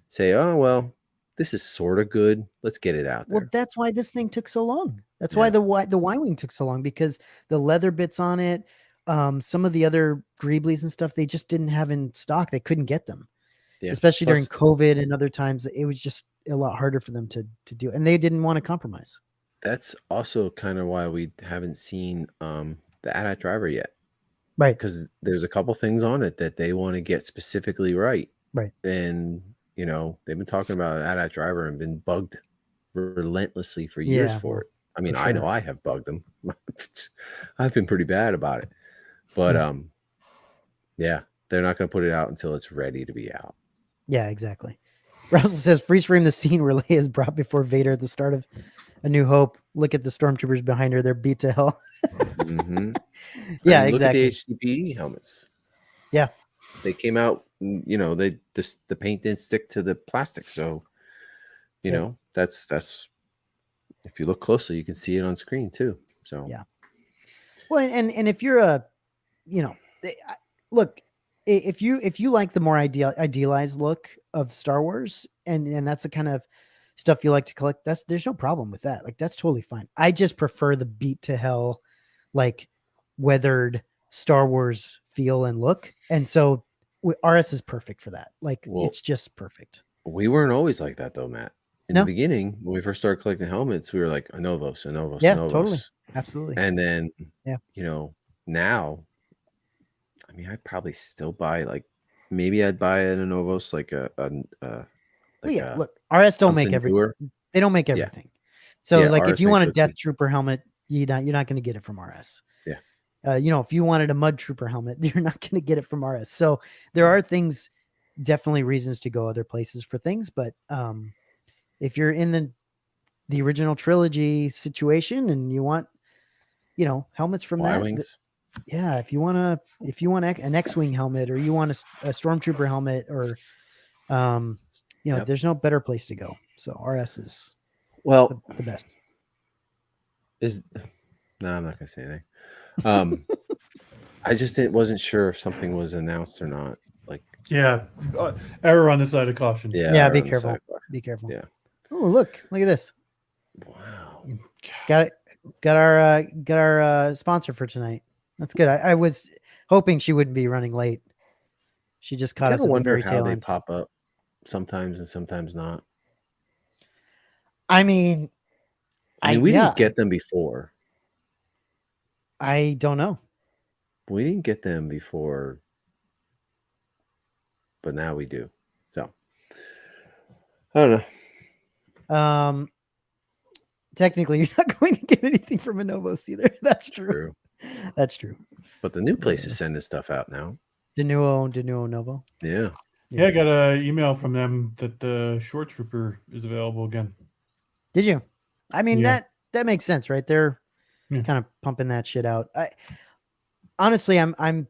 say, oh well, this is sort of good. Let's get it out there.
Well, that's why this thing took so long. That's why the Y-wing took so long, because the leather bits on it, some of the other Greeblies and stuff, they just didn't have in stock. They couldn't get them, especially during COVID and other times. It was just a lot harder for them to do, and they didn't want to compromise.
That's also kind of why we haven't seen the AT-AT driver yet,
right?
Because there's a couple things on it that they want to get specifically right, and they've been talking about an AT-AT driver and been bugged relentlessly for years for it. I mean, I know I have bugged them. I've been pretty bad about it, but yeah, they're not going to put it out until it's ready to be out.
Yeah, exactly. Russell says, freeze frame the scene where Leia is brought before Vader at the start of A New Hope. Look at the stormtroopers behind her; they're beat to hell. Yeah,
look
exactly.
At the HDPE helmets.
Yeah,
they came out. The paint didn't stick to the plastic, so that's. If you look closely, you can see it on screen too. So
yeah. Well, and if you're look, if you like the more idealized look of Star Wars, and that's the kind of stuff you like to collect, there's no problem with that. Like, that's totally fine. I just prefer the beat to hell, like weathered Star Wars feel and look, and so RS is perfect for that. Like, it's just perfect.
We weren't always like that though, Matt. In the beginning, when we first started collecting helmets, we were like a Novos.
Yeah, totally, absolutely.
And then now, I mean, I'd probably still buy, like, maybe I'd buy a Novos, like
look, RS don't make everything. Newer. They don't make everything. So like, RS, if you want a Death Trooper helmet, you're not going to get it from RS.
Yeah.
If you wanted a Mud Trooper helmet, you're not going to get it from RS. So there are definitely reasons to go other places for things, but if you're in the original trilogy situation and you want, helmets from
Y-wings.
If you want an X-wing helmet, or you want a Stormtrooper helmet, or there's no better place to go. So RS is the best.
No, I'm not gonna say anything. I just wasn't sure if something was announced or not. Like,
error on the side of caution.
Yeah, be careful. Be careful.
Yeah.
Oh, look at this.
Wow.
Got our sponsor for tonight. That's good. I was hoping she wouldn't be running late. She just caught us at the very tail end.
They pop up sometimes and sometimes not.
I mean,
we didn't get them before.
I don't know.
We didn't get them before, but now we do. So I don't know.
Technically, you're not going to get anything from a Novos either. That's true. That's true.
But the new place is sending stuff out now.
Denuo Novo.
Yeah.
I got an email from them that the Short Trooper is available again.
Did you? I mean, that makes sense, right? They're kind of pumping that shit out. Honestly, I'm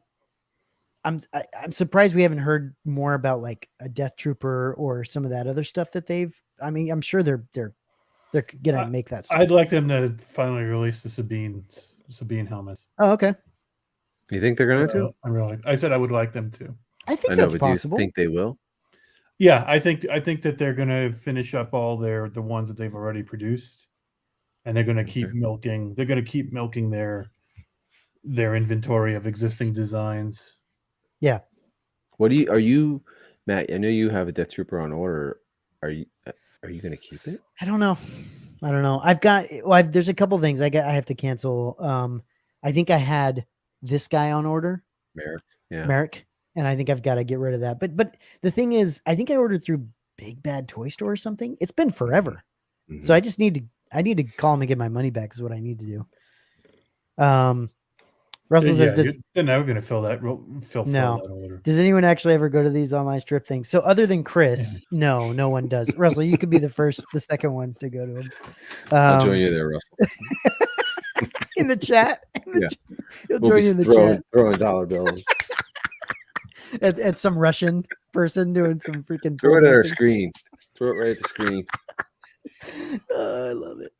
surprised we haven't heard more about like a Death Trooper or some of that other stuff that they've. I mean, I'm sure they're gonna make that stuff.
I'd like them to finally release the Sabine helmets.
Oh, okay.
You think they're gonna do?
I said I would like them to.
I think that's possible.
Do you think they will?
Yeah, I think that they're gonna finish up all the ones that they've already produced, and they're gonna keep milking. They're gonna keep milking their inventory of existing designs.
Yeah.
Are you, Matt? I know you have a Death Trooper on order. Are you going to keep it?
I don't know. There's a couple things I have to cancel. I think I had this guy on order, Merrick, and I think I've got to get rid of that. But the thing is, I think I ordered through Big Bad Toy Store or something. It's been forever, so I just need to call him and get my money back. Is what I need to do. Russell says,
they're never going to fill that
No.
that order.
does anyone actually ever go to these online strip things? So other than Chris, no one does. Russell, you could be the second one to go to them.
I'll join you there, Russell.
In the chat. He'll
We'll
join
be
you in the chat.
throwing dollar bills.
At some Russian person doing some freaking
Throw it at our
dancing.
screen. Throw it right at the screen.
I love it.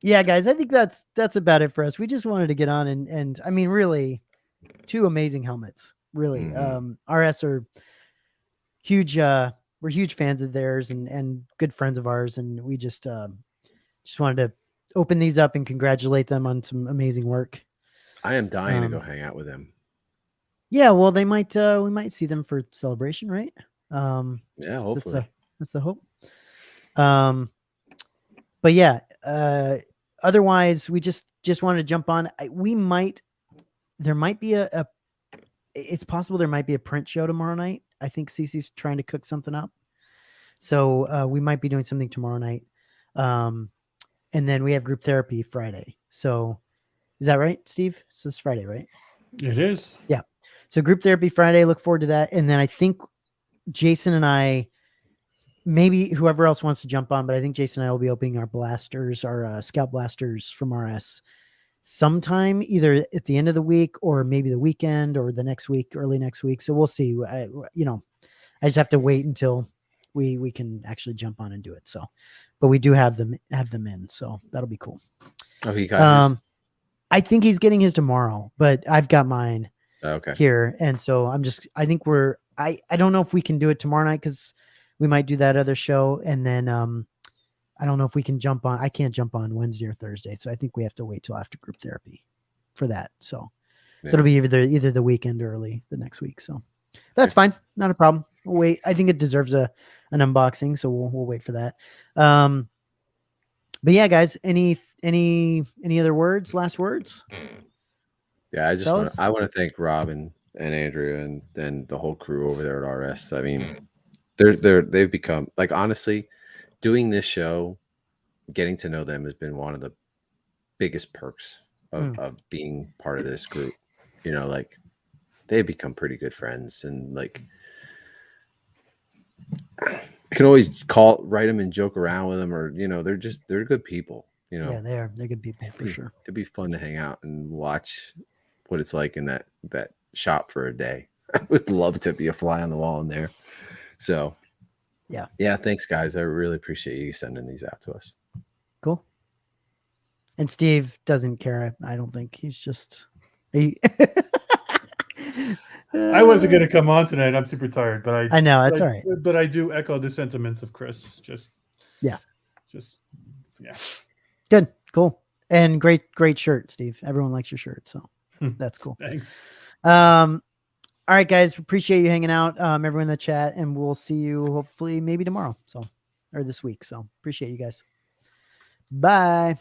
Yeah, guys, I think that's about it for us. We just wanted to get on and I mean, really, 2 amazing helmets. Really, RS are huge. We're huge fans of theirs and good friends of ours, and we just wanted to open these up and congratulate them on some amazing work.
I am dying to go hang out with them.
Yeah, well, they might. We might see them for Celebration, right?
Yeah, hopefully.
That's the hope. But yeah. Otherwise, we just wanted to jump on. There might be it's possible there might be a print show tomorrow night. I think Cece's trying to cook something up. So we might be doing something tomorrow night. And then we have group therapy Friday. So is that right, Steve? So it's Friday, right?
It is.
Yeah. So group therapy Friday, look forward to that. And then I think Jason and I, maybe whoever else wants to jump on, but I think Jason and I will be opening our blasters, our Scout blasters from RS sometime either at the end of the week or maybe the weekend or the next week, early next week. So we'll see. I just have to wait until we can actually jump on and do it. So, but we do have them in, so that'll be cool.
Oh, he got his?
I think he's getting his tomorrow, but I've got mine here. And so I think I don't know if we can do it tomorrow night because we might do that other show. And then I don't know if we can jump on. I can't jump on Wednesday or Thursday. So I think we have to wait till after group therapy for that. So it'll be either the weekend or early the next week. So that's fine. Not a problem. We'll wait. I think it deserves an unboxing. So we'll wait for that. But yeah, guys, any other words, last words?
Yeah, I want to thank Rob and Andrea and then the whole crew over there at RS. I mean, they've become, like, honestly, doing this show, getting to know them has been one of the biggest perks of being part of this group. Like, they've become pretty good friends, and like I can always write them and joke around with them, or they're good people.
Yeah, they're good people for sure.
It'd be fun to hang out and watch what it's like in that shop for a day. I would love to be a fly on the wall in there. So yeah, thanks guys. I really appreciate you sending these out to us.
Cool. And Steve doesn't care. I don't think. He's just
I wasn't going to come on tonight. I'm super tired, but
I know that's all right.
But I do echo the sentiments of Chris. Yeah.
Good, cool, and great shirt, Steve. Everyone likes your shirt, so that's cool.
Thanks.
All right, guys, appreciate you hanging out. Everyone in the chat, and we'll see you hopefully maybe tomorrow. Or this week. So appreciate you guys. Bye.